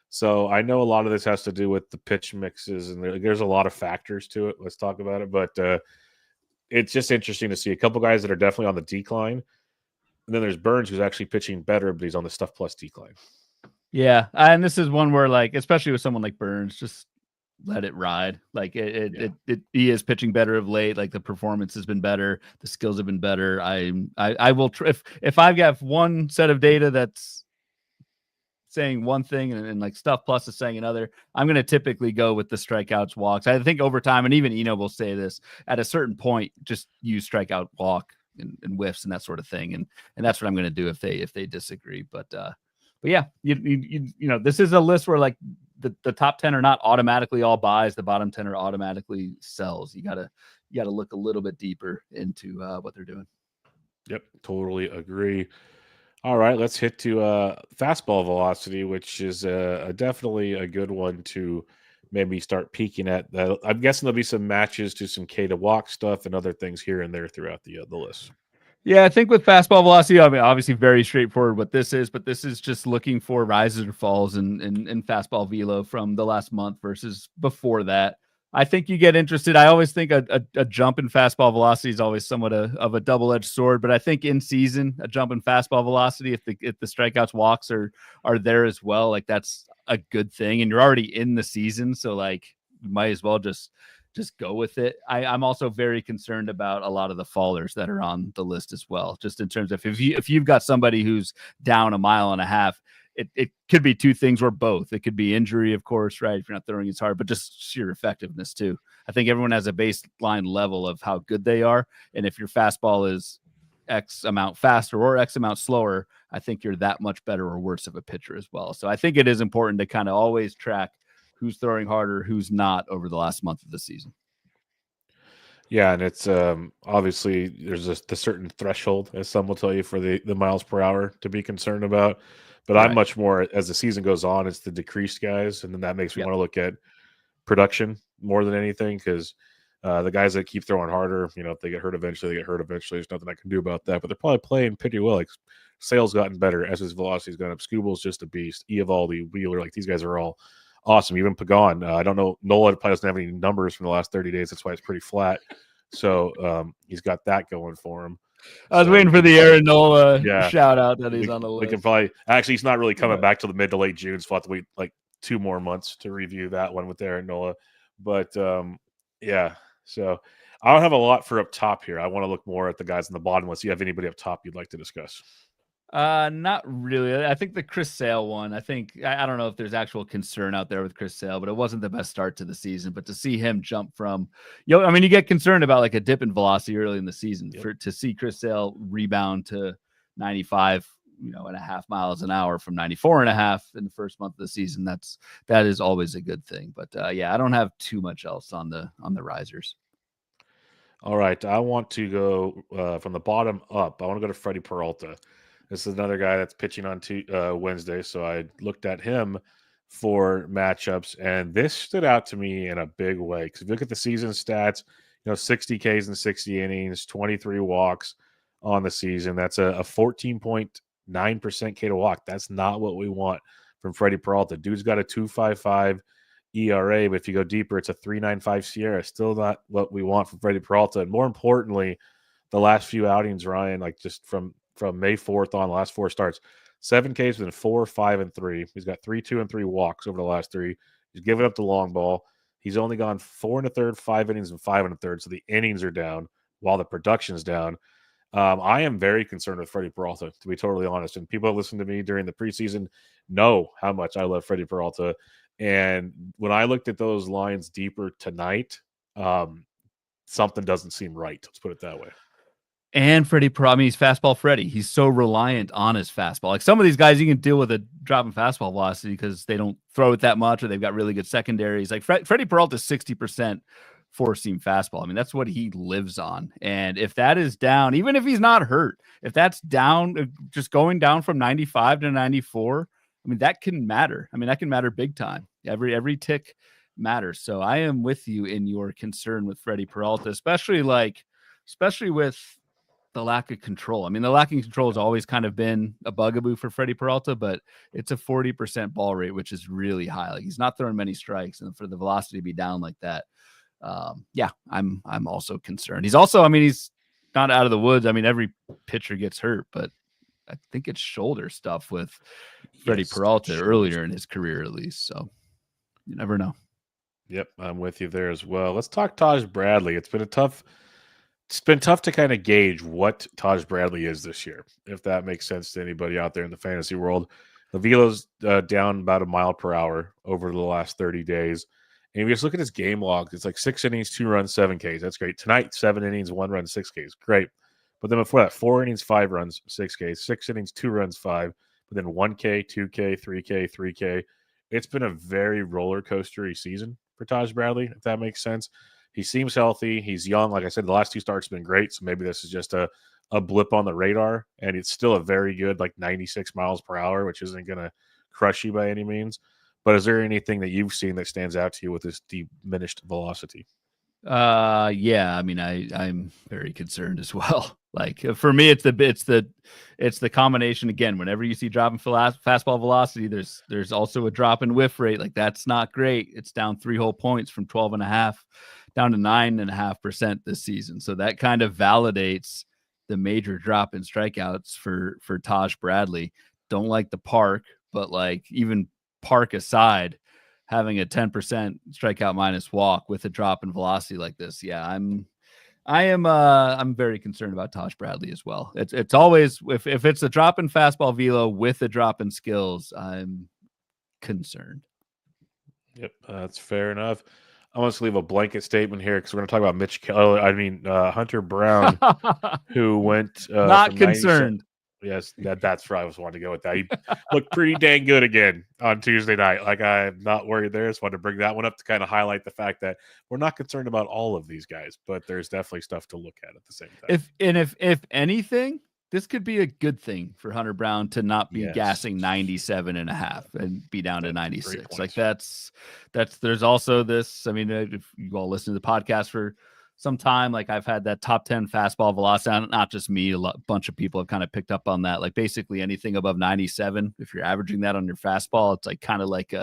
So I know a lot of this has to do with the pitch mixes, and there's a lot of factors to it. Let's talk about it. But it's just interesting to see a couple guys that are definitely on the decline. And then there's Burns, who's actually pitching better, but he's on the stuff plus decline. Yeah, and this is one where, like, especially with someone like Burns, just let it ride. Like he is pitching better of late. Like the performance has been better, the skills have been better. I will if I've got one set of data that's saying one thing and like stuff plus is saying another, I'm going to typically go with the strikeouts, walks. I think over time, and even Eno will say this, at a certain point, just use strikeout, walk, and whiffs and that sort of thing, and that's what I'm going to do if they disagree. But yeah, you know, this is a list where like the top 10 are not automatically all buys. The bottom 10 are automatically sells. You gotta look a little bit deeper into what they're doing. Yep, totally agree. All right, let's hit to fastball velocity, which is definitely a good one to maybe start peeking at. I'm guessing there'll be some matches to some K to walk stuff and other things here and there throughout the list. Yeah, I think with fastball velocity, I mean, obviously very straightforward what this is, but this is just looking for rises or falls in fastball velo from the last month versus before that. I think you get interested. I always think a jump in fastball velocity is always somewhat of a double-edged sword, but I think in season, a jump in fastball velocity, if the strikeouts, walks are there as well, like that's a good thing. And you're already in the season, so like you might as well just go with it. I'm also very concerned about a lot of the fallers that are on the list as well, just in terms of if you've got somebody who's down 1.5 miles, it could be two things or both. It could be injury, of course, right, if you're not throwing as hard, but just sheer effectiveness too. I think everyone has a baseline level of how good they are, and if your fastball is X amount faster or X amount slower, I think you're that much better or worse of a pitcher as well. So I think it is important to kind of always track who's throwing harder, who's not over the last month of the season. Yeah, and it's obviously there's the certain threshold, as some will tell you, for the miles per hour to be concerned about. But right. I'm much more, as the season goes on, it's the decreased guys, and then that makes me want to look at production more than anything, because the guys that keep throwing harder, you know, if they get hurt eventually, they get hurt eventually. There's nothing I can do about that, but they're probably playing pretty well. Like Sale's gotten better as his velocity's gone up. Scubal's just a beast. Eovaldi, Wheeler, like these guys are all awesome. Even Pagan, I don't know. Nola probably doesn't have any numbers from the last 30 days. That's why it's pretty flat. So he's got that going for him. I was So waiting for the Aaron Nola yeah, shout out that he's on the we list. can probably actually he's not really coming back till the mid to late June, so we'll have to wait like 2 more months to review that one with Aaron Nola. But yeah, so I don't have a lot for up top here. I want to look more at the guys on the bottom. Unless you have anybody up top you'd like to discuss. Not really. I think the Chris Sale one, I don't know if there's actual concern out there with Chris Sale, but it wasn't the best start to the season. But to see him jump from, I mean, you get concerned about like a dip in velocity early in the season. To see Chris Sale rebound to 95, and a half miles an hour from 94 and a half in the first month of the season, that is always a good thing. But yeah, I don't have too much else on the risers. All right, I want to go from the bottom up. I want to go to Freddie Peralta. This is another guy that's pitching on Wednesday, so I looked at him for matchups, and this stood out to me in a big way. Because if you look at the season stats, 60 Ks in 60 innings, 23 walks on the season. That's a 14.9% K to walk. That's not what we want from Freddie Peralta. Dude's got a 2.55 ERA, but if you go deeper, it's a 3.95 Sierra. Still not what we want from Freddie Peralta. And more importantly, the last few outings, Ryan, like just from May 4th on, the last 4 starts, 7 Ks within 4, 5, and 3. He's got 3, 2, and 3 walks over the last 3. He's given up the long ball. He's only gone 4 1/3, 5 innings, and 5 1/3. So the innings are down while the production's down. I am very concerned with Freddie Peralta, to be totally honest. And people that listen to me during the preseason know how much I love Freddie Peralta. And when I looked at those lines deeper tonight, something doesn't seem right. Let's put it that way. And Freddie Peralta, I mean, he's fastball Freddie. He's so reliant on his fastball. Like some of these guys, you can deal with a drop in fastball velocity because they don't throw it that much or they've got really good secondaries. Like Freddie Peralta is 60% four-seam fastball. I mean, that's what he lives on. And if that is down, even if he's not hurt, if that's down, just going down from 95 to 94, I mean, that can matter. I mean, that can matter big time. Every tick matters. So I am with you in your concern with Freddie Peralta, especially with the lack of control. I mean, the lack of control has always kind of been a bugaboo for Freddie Peralta, but it's a 40% ball rate, which is really high. Like he's not throwing many strikes, and for the velocity to be down like that, yeah, I'm also concerned. He's also, I mean, he's not out of the woods. I mean, every pitcher gets hurt, but I think it's shoulder stuff with Freddie Peralta earlier in his career, at least. So you never know. Yep, I'm with you there as well. Let's talk Taj Bradley. It's been tough to kind of gauge what Taj Bradley is this year, if that makes sense to anybody out there in the fantasy world. The velo's down about a mile per hour over the last 30 days. And if you just look at his game log, it's like 6 innings, 2 runs, 7 Ks. That's great. Tonight, 7 innings, 1 run, 6 Ks. Great. But then before that, 4 innings, 5 runs, 6 Ks. 6 innings, 2 runs, 5. But then 1 K, 2 K, 3 K, 3 K. It's been a very roller coastery season for Taj Bradley, if that makes sense. He seems healthy. He's young. Like I said, the last 2 starts have been great. So maybe this is just a blip on the radar. And it's still a very good, like 96 miles per hour, which isn't going to crush you by any means. But is there anything that you've seen that stands out to you with this diminished velocity? Yeah, I mean, I'm very concerned as well. Like for me, it's the combination again. Whenever you see drop in fastball velocity, there's also a drop in whiff rate. Like that's not great. It's down 3 whole points from 12.5 down to 9.5% this season. So that kind of validates the major drop in strikeouts for Taj Bradley. Don't like the park, but like even park aside, having a 10% strikeout minus walk with a drop in velocity like this. Yeah, I'm very concerned about Taj Bradley as well. It's always if it's a drop in fastball velo with a drop in skills, I'm concerned. Yep, that's fair enough. I want to leave a blanket statement here because we're going to talk about Hunter Brown, who went not concerned. Yes, that's where I was wanting to go with that. He looked pretty dang good again on Tuesday night. Like, I'm not worried there. Just wanted to bring that one up to kind of highlight the fact that we're not concerned about all of these guys, but there's definitely stuff to look at the same time. If anything, this could be a good thing for Hunter Brown to not be gassing 97.5 and be down to 96. Like that's there's also this. I mean, if you all listen to the podcast for some time. Like I've had that top 10 fastball velocity, not just me, bunch of people have kind of picked up on that. Like basically anything above 97, if you're averaging that on your fastball, it's like kind of like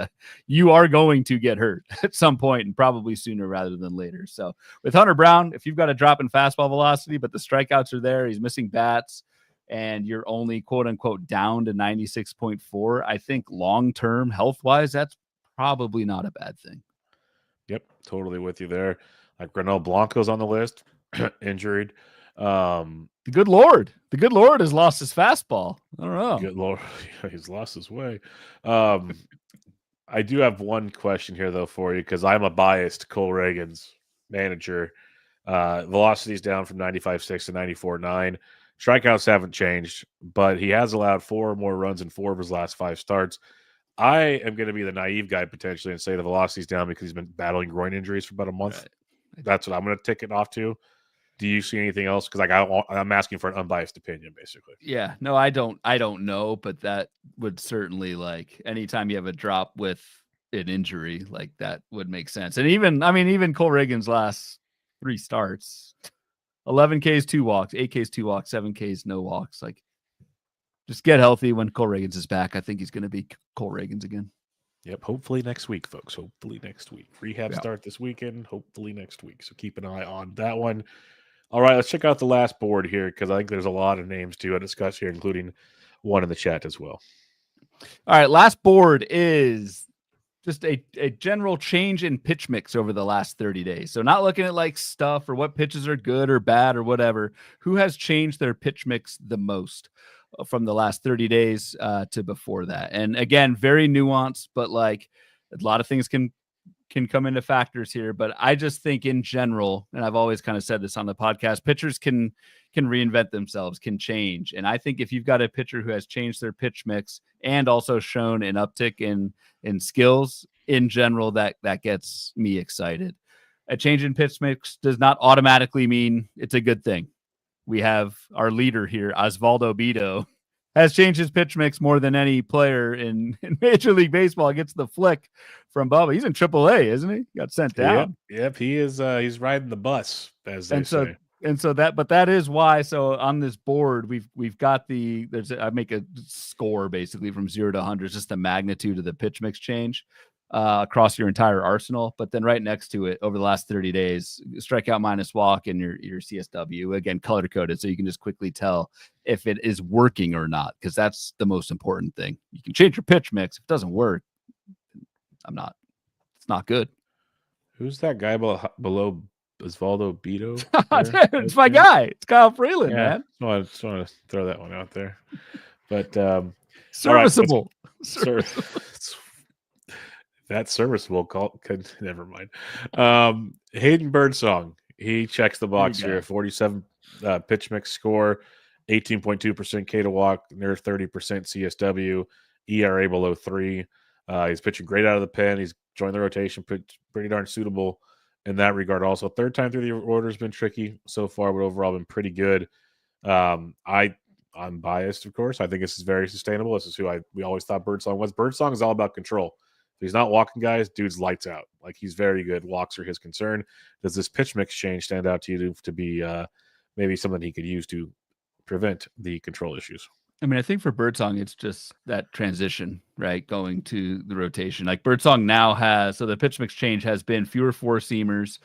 you are going to get hurt at some point, and probably sooner rather than later. So with Hunter Brown, if you've got a drop in fastball velocity, but the strikeouts are there, he's missing bats, and you're only quote unquote down to 96.4, I think long-term health-wise, that's probably not a bad thing. Yep, totally with you there. Like Granel Blanco's on the list, injured. The good Lord has lost his fastball. I don't know. Good Lord, he's lost his way. I do have one question here though for you, because I'm a biased Cole Reagan's manager. Velocity's down from 95.6 to 94.9. Strikeouts haven't changed, but he has allowed 4 more runs in 4 of his last 5 starts. I am going to be the naive guy potentially and say the velocity's down because he's been battling groin injuries for about a month. Right. That's what I'm going to tick it off to. Do you see anything else? Because I'm asking for an unbiased opinion, basically. Yeah, no, I don't know, but that would certainly, like, anytime you have a drop with an injury, like that would make sense. And even Cole Reagan's last 3 starts, 11 Ks, 2 walks, 8 Ks, 2 walks, 7 Ks, no walks. Like, just get healthy when Cole Reagan's is back. I think he's going to be Cole Reagan's again. Yep. Hopefully next week, folks. Hopefully next week. Rehab start this weekend. Hopefully next week. So keep an eye on that one. All right. Let's check out the last board here, because I think there's a lot of names to discuss here, including one in the chat as well. All right. Last board is just a general change in pitch mix over the last 30 days. So not looking at like stuff or what pitches are good or bad or whatever. Who has changed their pitch mix the most from the last 30 days to before that? And again, very nuanced, but like a lot of things can come into factors here. But I just think in general, and I've always kind of said this on the podcast, pitchers can reinvent themselves, can change. And I think if you've got a pitcher who has changed their pitch mix and also shown an uptick in skills in general, that gets me excited. A change in pitch mix does not automatically mean it's a good thing. We have our leader here, Osvaldo Bido, has changed his pitch mix more than any player in Major League Baseball. Gets the flick from Bubba. He's in AAA, isn't he? Got sent down. Yep. He is. He's riding the bus, as they say. And so that is why. So on this board, we've got I make a score basically from 0 to 100, just the magnitude of the pitch mix change across your entire arsenal. But then right next to it, over the last 30 days, strikeout minus walk and your CSW, again, color coded, so you can just quickly tell if it is working or not, because that's the most important thing. You can change your pitch mix. If it doesn't work, it's not good. Who's that guy below Osvaldo Bido? It's my guy. It's Kyle Freeland, man. I just want to throw that one out there. But serviceable. That's serviceable. Never mind. Hayden Birdsong. He checks the box here. 47 pitch mix score, 18.2% K to walk, near 30% CSW, ERA below 3. He's pitching great out of the pen. He's joined the rotation, pretty darn suitable in that regard. Also, third time through the order has been tricky so far, but overall been pretty good. I'm biased, of course. I think this is very sustainable. This is who we always thought Birdsong was. Birdsong is all about control. If he's not walking guys, dude's lights out. Like, he's very good. Walks are his concern. Does this pitch mix change stand out to you to be maybe something he could use to prevent the control issues? I mean, I think for Birdsong, it's just that transition, right? Going to the rotation. Like Birdsong now has, so the pitch mix change has been fewer 4-seamers,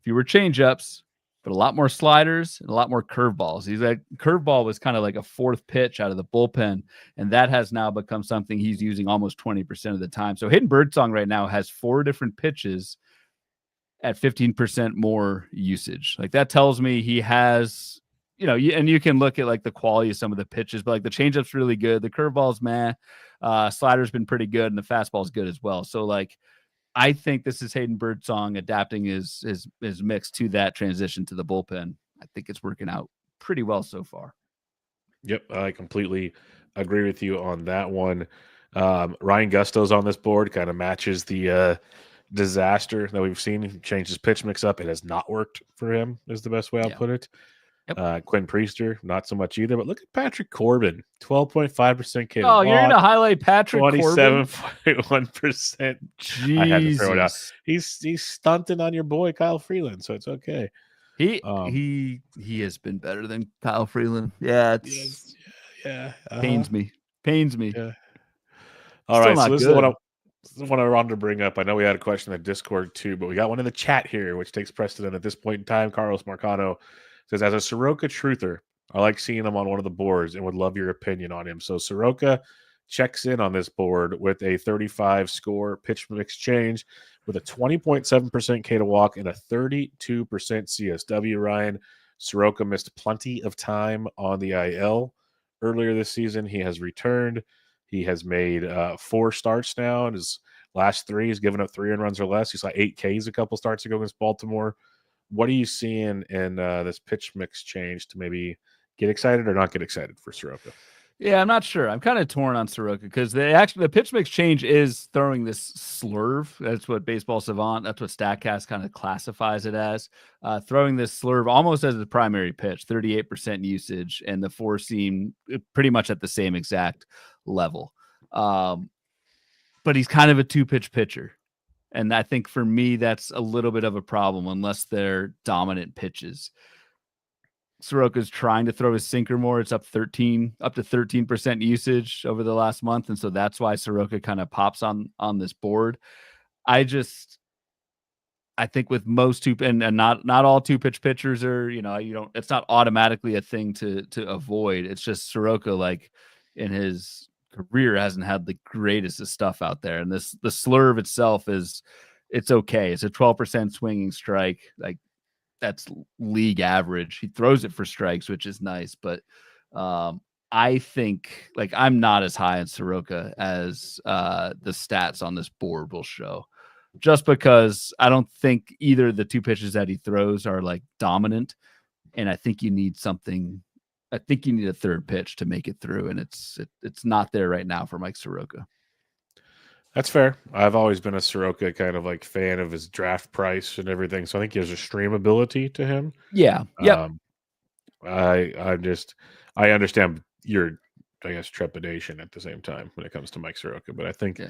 fewer changeups, but a lot more sliders and a lot more curveballs. Curveball was kind of like a 4th pitch out of the bullpen, and that has now become something he's using almost 20% of the time. So Hayden Birdsong right now has 4 different pitches at 15% more usage. Like, that tells me he has, and you can look at like the quality of some of the pitches, but like the changeup's really good. The curveball's slider's been pretty good, and the fastball's good as well. So like, I think this is Hayden Birdsong adapting his mix to that transition to the bullpen. I think it's working out pretty well so far. Yep, I completely agree with you on that one. Ryan Gusto's on this board, kind of matches the disaster that we've seen. He changed his pitch mix up. It has not worked for him, is the best way I'll put it. Yep. Quinn Priester, not so much either. But look at Patrick Corbin, 12.5% K. Oh, you're going to highlight Patrick 27.1%. I had to throw it out. He's stunting on your boy Kyle Freeland, so it's okay. He has been better than Kyle Freeland. Yeah, Yes, yeah, pains me. yeah. All Still right, so not this is the good. one I wanted to bring up. I know we had a question in the Discord too, but we got one in the chat here, which takes precedent at this point in time. Carlos Marcano says, as a Soroka truther, I like seeing him on one of the boards and would love your opinion on him. So Soroka checks in on this board with a 35 score pitch mix change with a 20.7% K to walk and a 32% CSW. Ryan, Soroka missed plenty of time on the IL earlier this season. He has returned. He has made 4 starts now, and his last 3 he's given up 3 runs or less. He saw 8 Ks a couple starts ago against Baltimore. What are you seeing in this pitch mix change to maybe get excited or not get excited for Soroka? Yeah, I'm not sure. I'm kind of torn on Soroka because the pitch mix change is throwing this slurve. That's what Baseball Savant, that's what StatCast kind of classifies it as. Throwing this slurve almost as the primary pitch, 38% usage, and the 4 seam pretty much at the same exact level. But he's kind of a 2-pitch pitcher. And I think for me, that's a little bit of a problem unless they're dominant pitches. Soroka's trying to throw his sinker more. It's up to 13% usage over the last month. And so that's why Soroka kind of pops on this board. I think with most and not all 2-pitch pitchers are, it's not automatically a thing to avoid. It's just Soroka, like in his career, hasn't had the greatest of stuff out there. And the slurve itself it's okay. It's a 12% swinging strike. Like, that's league average. He throws it for strikes, which is nice. But I think I'm not as high in Soroka as the stats on this board will show, just because I don't think either of the 2 pitches that he throws are dominant. And I think you need something. I think you need a 3rd pitch to make it through. And it's not there right now for Mike Soroka. That's fair. I've always been a Soroka kind of fan of his draft price and everything. So I think he has a stream ability to him. Yeah. Yep. I understand your, I guess, trepidation at the same time when it comes to Mike Soroka. But I think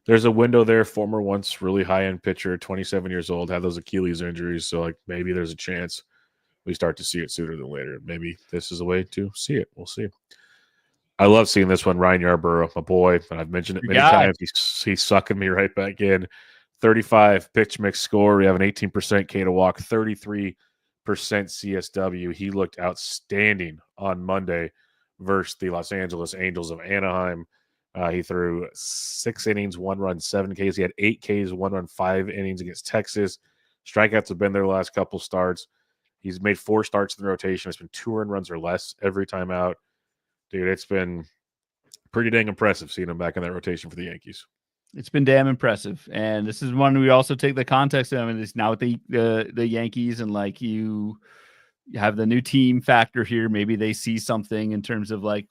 there's a window there. Former once really high-end pitcher, 27 years old, had those Achilles injuries. So maybe there's a chance we start to see it sooner than later. Maybe this is a way to see it. We'll see. I love seeing this one. Ryan Yarborough, my boy, and I've mentioned it many times. He's sucking me right back in. 35 pitch mix score. We have an 18% K to walk, 33% CSW. He looked outstanding on Monday versus the Los Angeles Angels of Anaheim. He threw 6 innings, 1 run, 7 Ks. He had 8 Ks, 1 run, 5 innings against Texas. Strikeouts have been their last couple starts. He's made 4 starts in the rotation. It's been 2 earned runs or less every time out. Dude, it's been pretty dang impressive seeing him back in that rotation for the Yankees. It's been damn impressive. And this is one we also take the context of. I mean, it's now with the Yankees, and you have the new team factor here. Maybe they see something in terms of what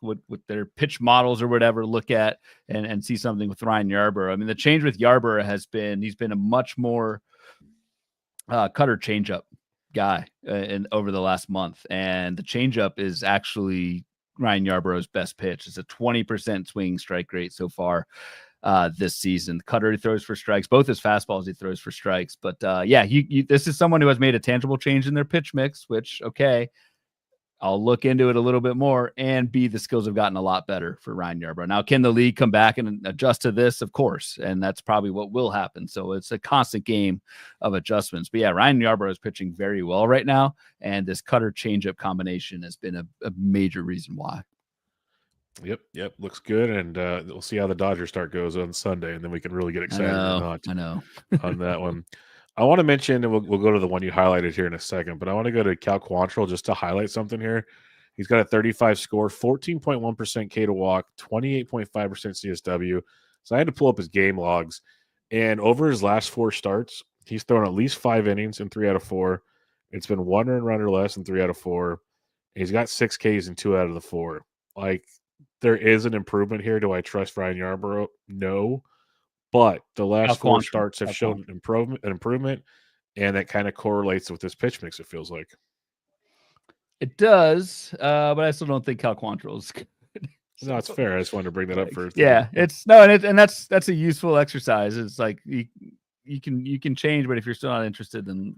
their pitch models or whatever look at and see something with Ryan Yarborough. I mean, the change with Yarborough has been he's been a much more cutter changeup guy over the last month. And the changeup is actually Ryan Yarborough's best pitch. It's a 20% swinging strike rate so far this season. The cutter he throws for strikes, both his fastballs he throws for strikes. But this is someone who has made a tangible change in their pitch mix, which, okay, I'll look into it a little bit more. And B, the skills have gotten a lot better for Ryan Yarborough. Now, can the league come back and adjust to this? Of course. And that's probably what will happen. So it's a constant game of adjustments. But yeah, Ryan Yarborough is pitching very well right now. And this cutter changeup combination has been a major reason why. Yep. Looks good. And we'll see how the Dodgers start goes on Sunday. And then we can really get excited or not. I know. On that one. I want to mention, and we'll go to the one you highlighted here in a second, but I want to go to Cal Quantrill just to highlight something here. He's got a 35 score, 14.1% K to walk, 28.5% CSW. So I had to pull up his game logs. And over his last 4 starts, he's thrown at least 5 innings in 3 out of 4. It's been 1 earned run or less in 3 out of 4. And he's got 6 Ks in 2 out of the 4. There is an improvement here. Do I trust Ryan Yarborough? No. But the last 4 starts have shown an improvement, and that kind of correlates with this pitch mix, it feels like. It does, but I still don't think Cal Quantrill is good. No, it's fair. I just wanted to bring that up first. Yeah, and that's a useful exercise. It's you can change, but if you're still not interested, then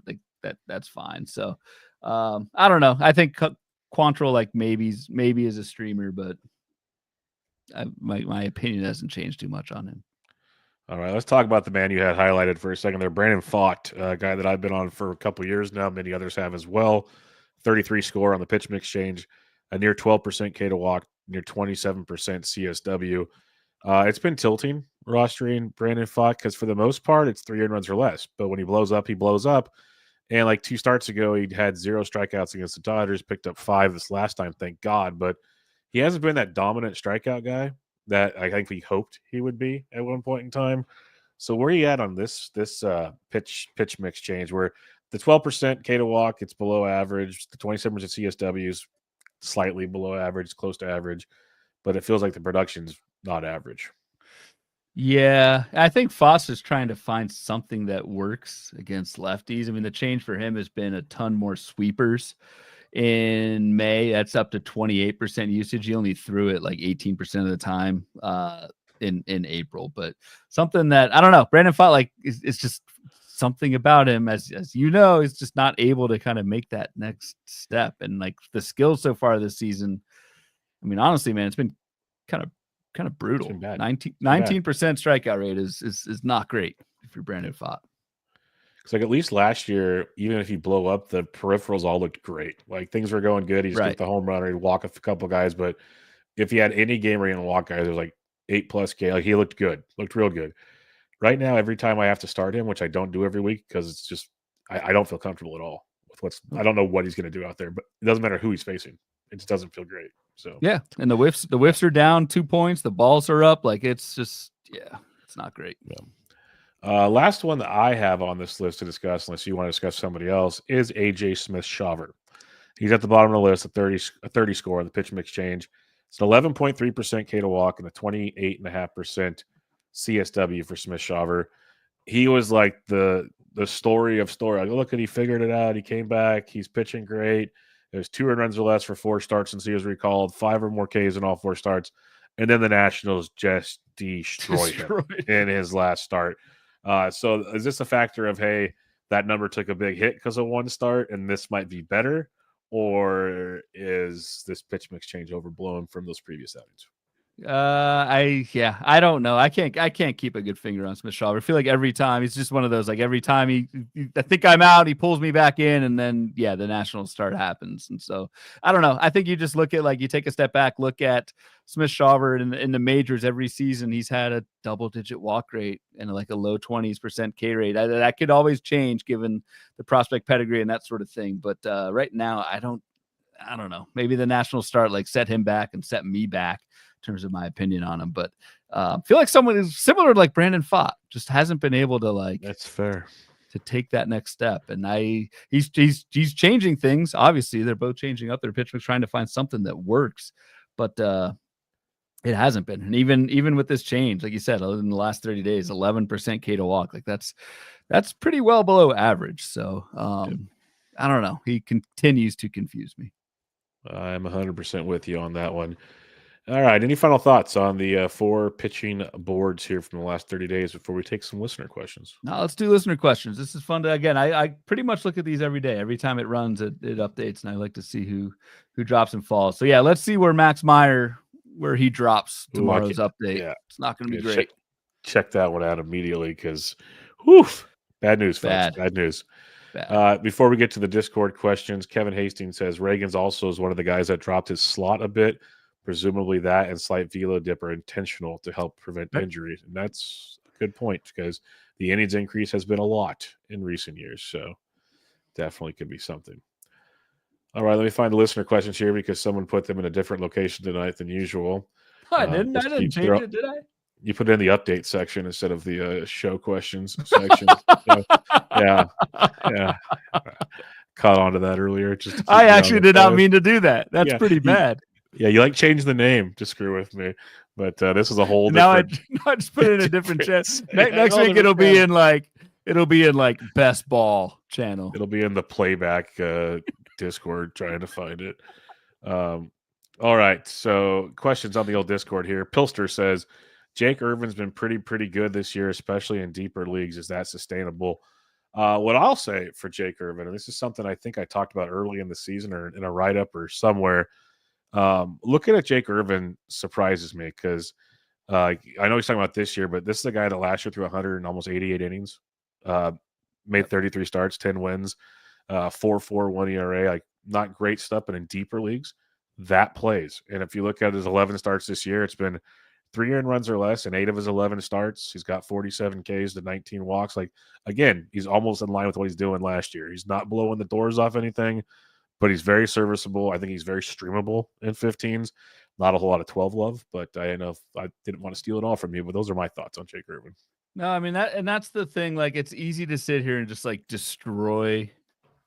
that's fine. So I don't know. I think Quantrill like maybe is a streamer, but my opinion hasn't changed too much on him. All right, let's talk about the man you had highlighted for a second there, Brandon Pfaadt, a guy that I've been on for a couple of years now. Many others have as well. 33 score on the pitch mix change, a near 12% K to walk, near 27% CSW. It's been tilting rostering Brandon Pfaadt because for the most part, it's 3 earned runs or less. But when he blows up, he blows up. And like 2 starts ago, he had 0 strikeouts against the Dodgers, picked up 5 this last time, thank God. But he hasn't been that dominant strikeout guy that I think we hoped he would be at one point in time. So where are you at on this pitch mix change where the 12% K to walk, it's below average. The 27% CSW is slightly below average, it's close to average, but it feels like the production's not average. Yeah, I think Foss is trying to find something that works against lefties. I mean, the change for him has been a ton more sweepers. In May, that's up to 28% usage. He only threw it like 18% of the time in April. But something that I don't know, Brandon Pfaadt, like it's just something about him, as you know, is just not able to kind of make that next step. And like the skills so far this season, I mean, honestly, man, it's been kind of brutal. 19% strikeout rate is not great if you're Brandon Pfaadt. It's like at least last year, even if you blow up, the peripherals all looked great. Like things were going good. He's got the home run or he'd walk a couple guys. But if he had any game where he didn't walk guys, it was like 8+ K. Like he looked good, looked real good. Right now, every time I have to start him, which I don't do every week because it's just I don't feel comfortable at all with I don't know what he's going to do out there. But it doesn't matter who he's facing. It just doesn't feel great. So yeah, and the whiffs are down 2 points. The balls are up. Like it's just it's not great. Yeah. Last one that I have on this list to discuss, unless you want to discuss somebody else, is AJ Smith-Shawver. He's at the bottom of the list, a 30 score on the pitch mix change. It's an 11.3% K to walk and a 28.5% CSW for Smith-Shawver. He was like the story of story. Like, look at, he figured it out. He came back. He's pitching great. There's 2 earned runs or less for 4 starts since he was recalled, 5 or more Ks in all 4 starts. And then the Nationals just destroyed him in his last start. So is this a factor of, hey, that number took a big hit because of 1 start and this might be better? Or is this pitch mix change overblown from those previous outings? I don't know. I can't keep a good finger on Smith-Shawver. I feel like every time he's just one of those, like every time I think I'm out, he pulls me back in, and then the national start happens. And so I don't know. I think you just look at, like, you take a step back, look at Smith-Shawver in the majors every season. He's had a double-digit walk rate and like a low 20% K rate. That could always change given the prospect pedigree and that sort of thing. But right now, I don't know. Maybe the national start like set him back and set me back in terms of my opinion on him, but I feel like someone is similar to like Brandon Pfaadt, just hasn't been able to like. That's fair. To take that next step, and he's changing things. Obviously, they're both changing up their pitch mix, trying to find something that works, but it hasn't been. And even with this change, like you said, in the last 30 days, 11% K to walk, like that's pretty well below average. So I don't know. He continues to confuse me. I'm 100% with you on that one. All right. Any final thoughts on the 4 pitching boards here from the last 30 days before we take some listener questions? No, let's do listener questions. This is fun to, again, I pretty much look at these every day. Every time it runs, it updates, and I like to see who drops and falls. So yeah, let's see where Max Meyer, where he drops tomorrow's update. Yeah. It's not going to be great. Check that one out immediately because, bad news, folks. Bad news. Before we get to the Discord questions, Kevin Hastings says Reagan's also is one of the guys that dropped his slot a bit. Presumably that and slight velo dip are intentional to help prevent injuries. And that's a good point because the innings increase has been a lot in recent years. So definitely could be something. All right, let me find the listener questions here because someone put them in a different location tonight than usual. I didn't change it, did I? You put it in the update section instead of the show questions section. So, yeah. Caught on to that earlier. I actually did not mean to do that. That's pretty bad. Yeah, you like change the name to screw with me, but this is a whole different. Now I just put it in a different channel. Next week it'll be in like best ball channel. It'll be in the playback Discord trying to find it. All right, so questions on the old Discord here. Pilster says Jake Irvin's been pretty good this year, especially in deeper leagues. Is that sustainable? What I'll say for Jake Irvin, and this is something I think I talked about early in the season or in a write-up or somewhere, looking at Jake Irvin surprises me because I know he's talking about this year, but this is a guy that last year threw 100 and almost 88 innings, made 33 starts, 10 wins, 4.41 ERA, like not great stuff, but in deeper leagues, that plays. And if you look at his 11 starts this year, it's been 3 earned runs or less in 8 of his 11 starts. He's got 47 Ks to 19 walks. Like, again, he's almost in line with what he's doing last year. He's not blowing the doors off anything, but he's very serviceable. I think he's very streamable in 15s. Not a whole lot of 12 love, but I know I didn't want to steal it all from you, but those are my thoughts on Jake Irvin. No, I mean that's the thing. Like, it's easy to sit here and just like destroy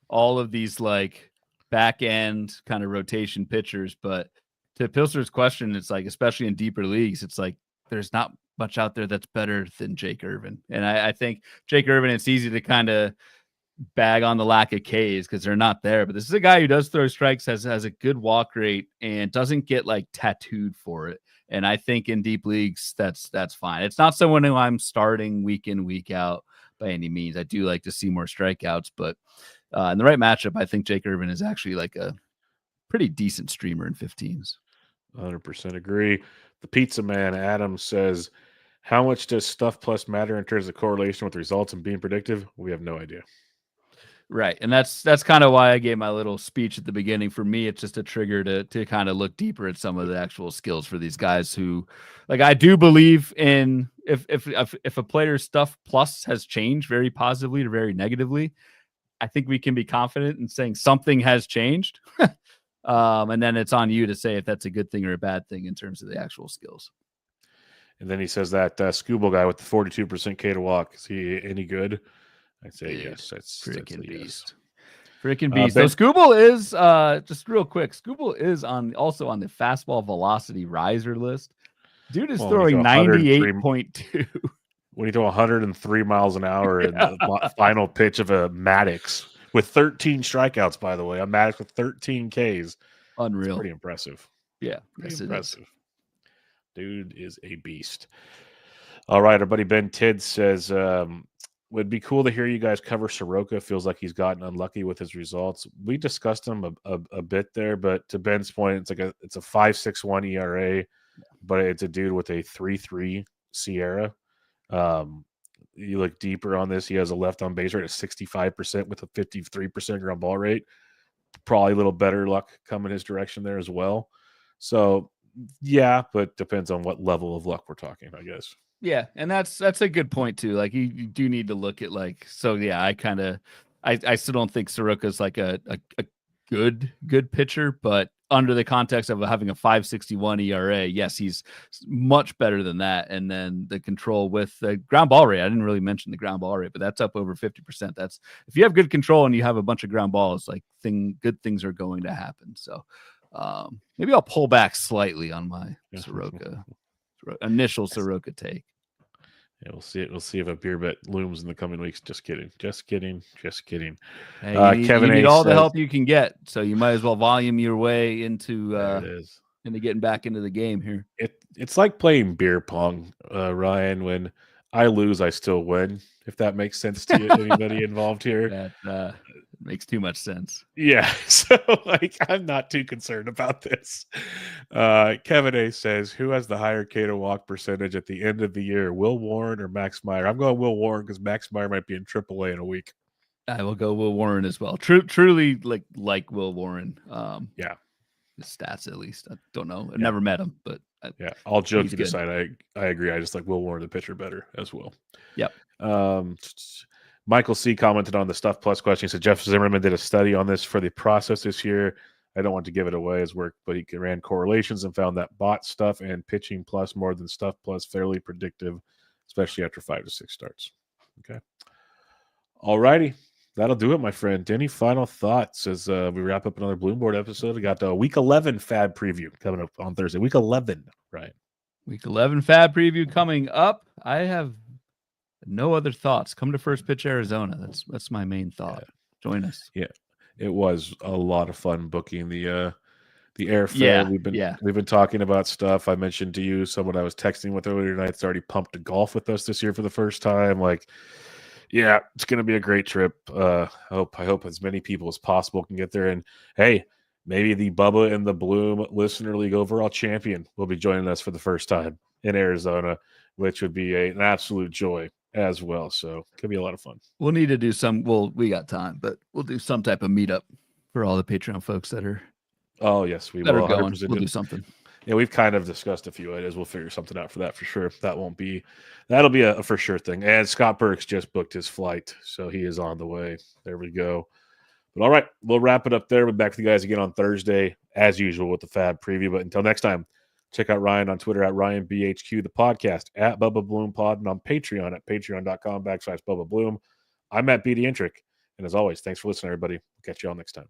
all of these like back end kind of rotation pitchers, but to Pilsner's question, it's like, especially in deeper leagues, it's like there's not much out there that's better than Jake Irvin. And I think Jake Irvin, it's easy to kind of bag on the lack of Ks because they're not there. But this is a guy who does throw strikes, has a good walk rate, and doesn't get like tattooed for it. And I think in deep leagues, that's fine. It's not someone who I'm starting week in, week out by any means. I do like to see more strikeouts, but in the right matchup, I think Jake Irvin is actually like a pretty decent streamer in 15s. 100% agree. The Pizza Man, Adam, says, how much does stuff plus matter in terms of correlation with results and being predictive? We have no idea. Right. And that's kind of why I gave my little speech at the beginning. For me, it's just a trigger to kind of look deeper at some of the actual skills for these guys who, like, I do believe in if a player's stuff plus has changed very positively or very negatively, I think we can be confident in saying something has changed. And then it's on you to say if that's a good thing or a bad thing in terms of the actual skills. And then he says that Scooble guy with the 42% K to walk, is he any good? I'd say yes. That's freaking beast. Freaking beast. So Scooble is just real quick. Scooble is also on the fastball velocity riser list. Dude is throwing 98.2. When you throw 103 miles an hour in the final pitch of a Maddox with 13 strikeouts, by the way, a Maddox with 13 Ks. Unreal. It's pretty impressive. Yeah. Pretty impressive. Dude is a beast. All right. Our buddy Ben Tidd says, would be cool to hear you guys cover Soroka. Feels like he's gotten unlucky with his results. We discussed him a bit there, but to Ben's point, it's a 5.61 ERA, but it's a dude with a 3.3 Sierra. You look deeper on this, he has a left on base rate of 65% with a 53% ground ball rate. Probably a little better luck coming his direction there as well. So yeah, but depends on what level of luck we're talking, I guess. Yeah, and that's a good point too. Like you do need to look at like, so yeah, I still don't think Soroka's like a good pitcher, but under the context of having a 5.61 ERA, yes, he's much better than that. And then the control with the ground ball rate, I didn't really mention the ground ball rate, but that's up over 50%. That's, if you have good control and you have a bunch of ground balls, like good things are going to happen. So maybe I'll pull back slightly on my initial Soroka take. Yeah, we'll see it. We'll see if a beer bet looms in the coming weeks. Just kidding. Hey, you need all the help you can get, so you might as well volume your way into getting back into the game here. It's like playing beer pong, Ryan. When I lose, I still win. If that makes sense to you, anybody involved here. That makes too much sense. Yeah, so like I'm not too concerned about this. Kevin A says, who has the higher K to walk percentage at the end of the year, Will Warren or Max Meyer? I'm going Will Warren because Max Meyer might be in AAA in a week. I will go Will Warren as well. Truly like Will Warren. Yeah, his stats at least. I don't know. I've never met him, but all jokes aside, I agree. I just like Will Warren, the pitcher, better as well. Yep. Michael C. commented on the Stuff Plus question. He said Jeff Zimmerman did a study on this for the process this year. I don't want to give it away his work, but he ran correlations and found that bot stuff and pitching plus more than Stuff Plus fairly predictive, especially after 5 to 6 starts. Okay. All righty. That'll do it, my friend. Any final thoughts as we wrap up another Bloomboard episode? We got Week 11 Fab preview coming up on Thursday. Week 11, right? Week 11 Fab preview coming up. I have no other thoughts. Come to First Pitch Arizona. That's my main thought. Yeah. Join us. Yeah, it was a lot of fun booking the airfare. We've been talking about stuff. I mentioned to you someone I was texting with earlier tonight that's already pumped to golf with us this year for the first time. Like, Yeah, it's going to be a great trip. I hope as many people as possible can get there. And hey, maybe the Bubba and the Bloom Listener League overall champion will be joining us for the first time in Arizona, which would be an absolute joy as well. So it could be a lot of fun. We'll need to do some. Well, we got time, but we'll do some type of meetup for all the Patreon folks that are. Oh yes, we that will. are going. 100% We'll do something. Yeah, we've kind of discussed a few ideas. We'll figure something out for that for sure. That'll be a for sure thing. And Scott Burks just booked his flight, so he is on the way. There we go. But all right, we'll wrap it up there. We'll be back with you guys again on Thursday, as usual, with the Fab preview. But until next time, check out Ryan on Twitter at RyanBHQ, the podcast at Bubba Bloom Pod, and on Patreon at patreon.com/Bubba Bloom. I'm at BD Intric. And as always, thanks for listening, everybody. We'll catch you all next time.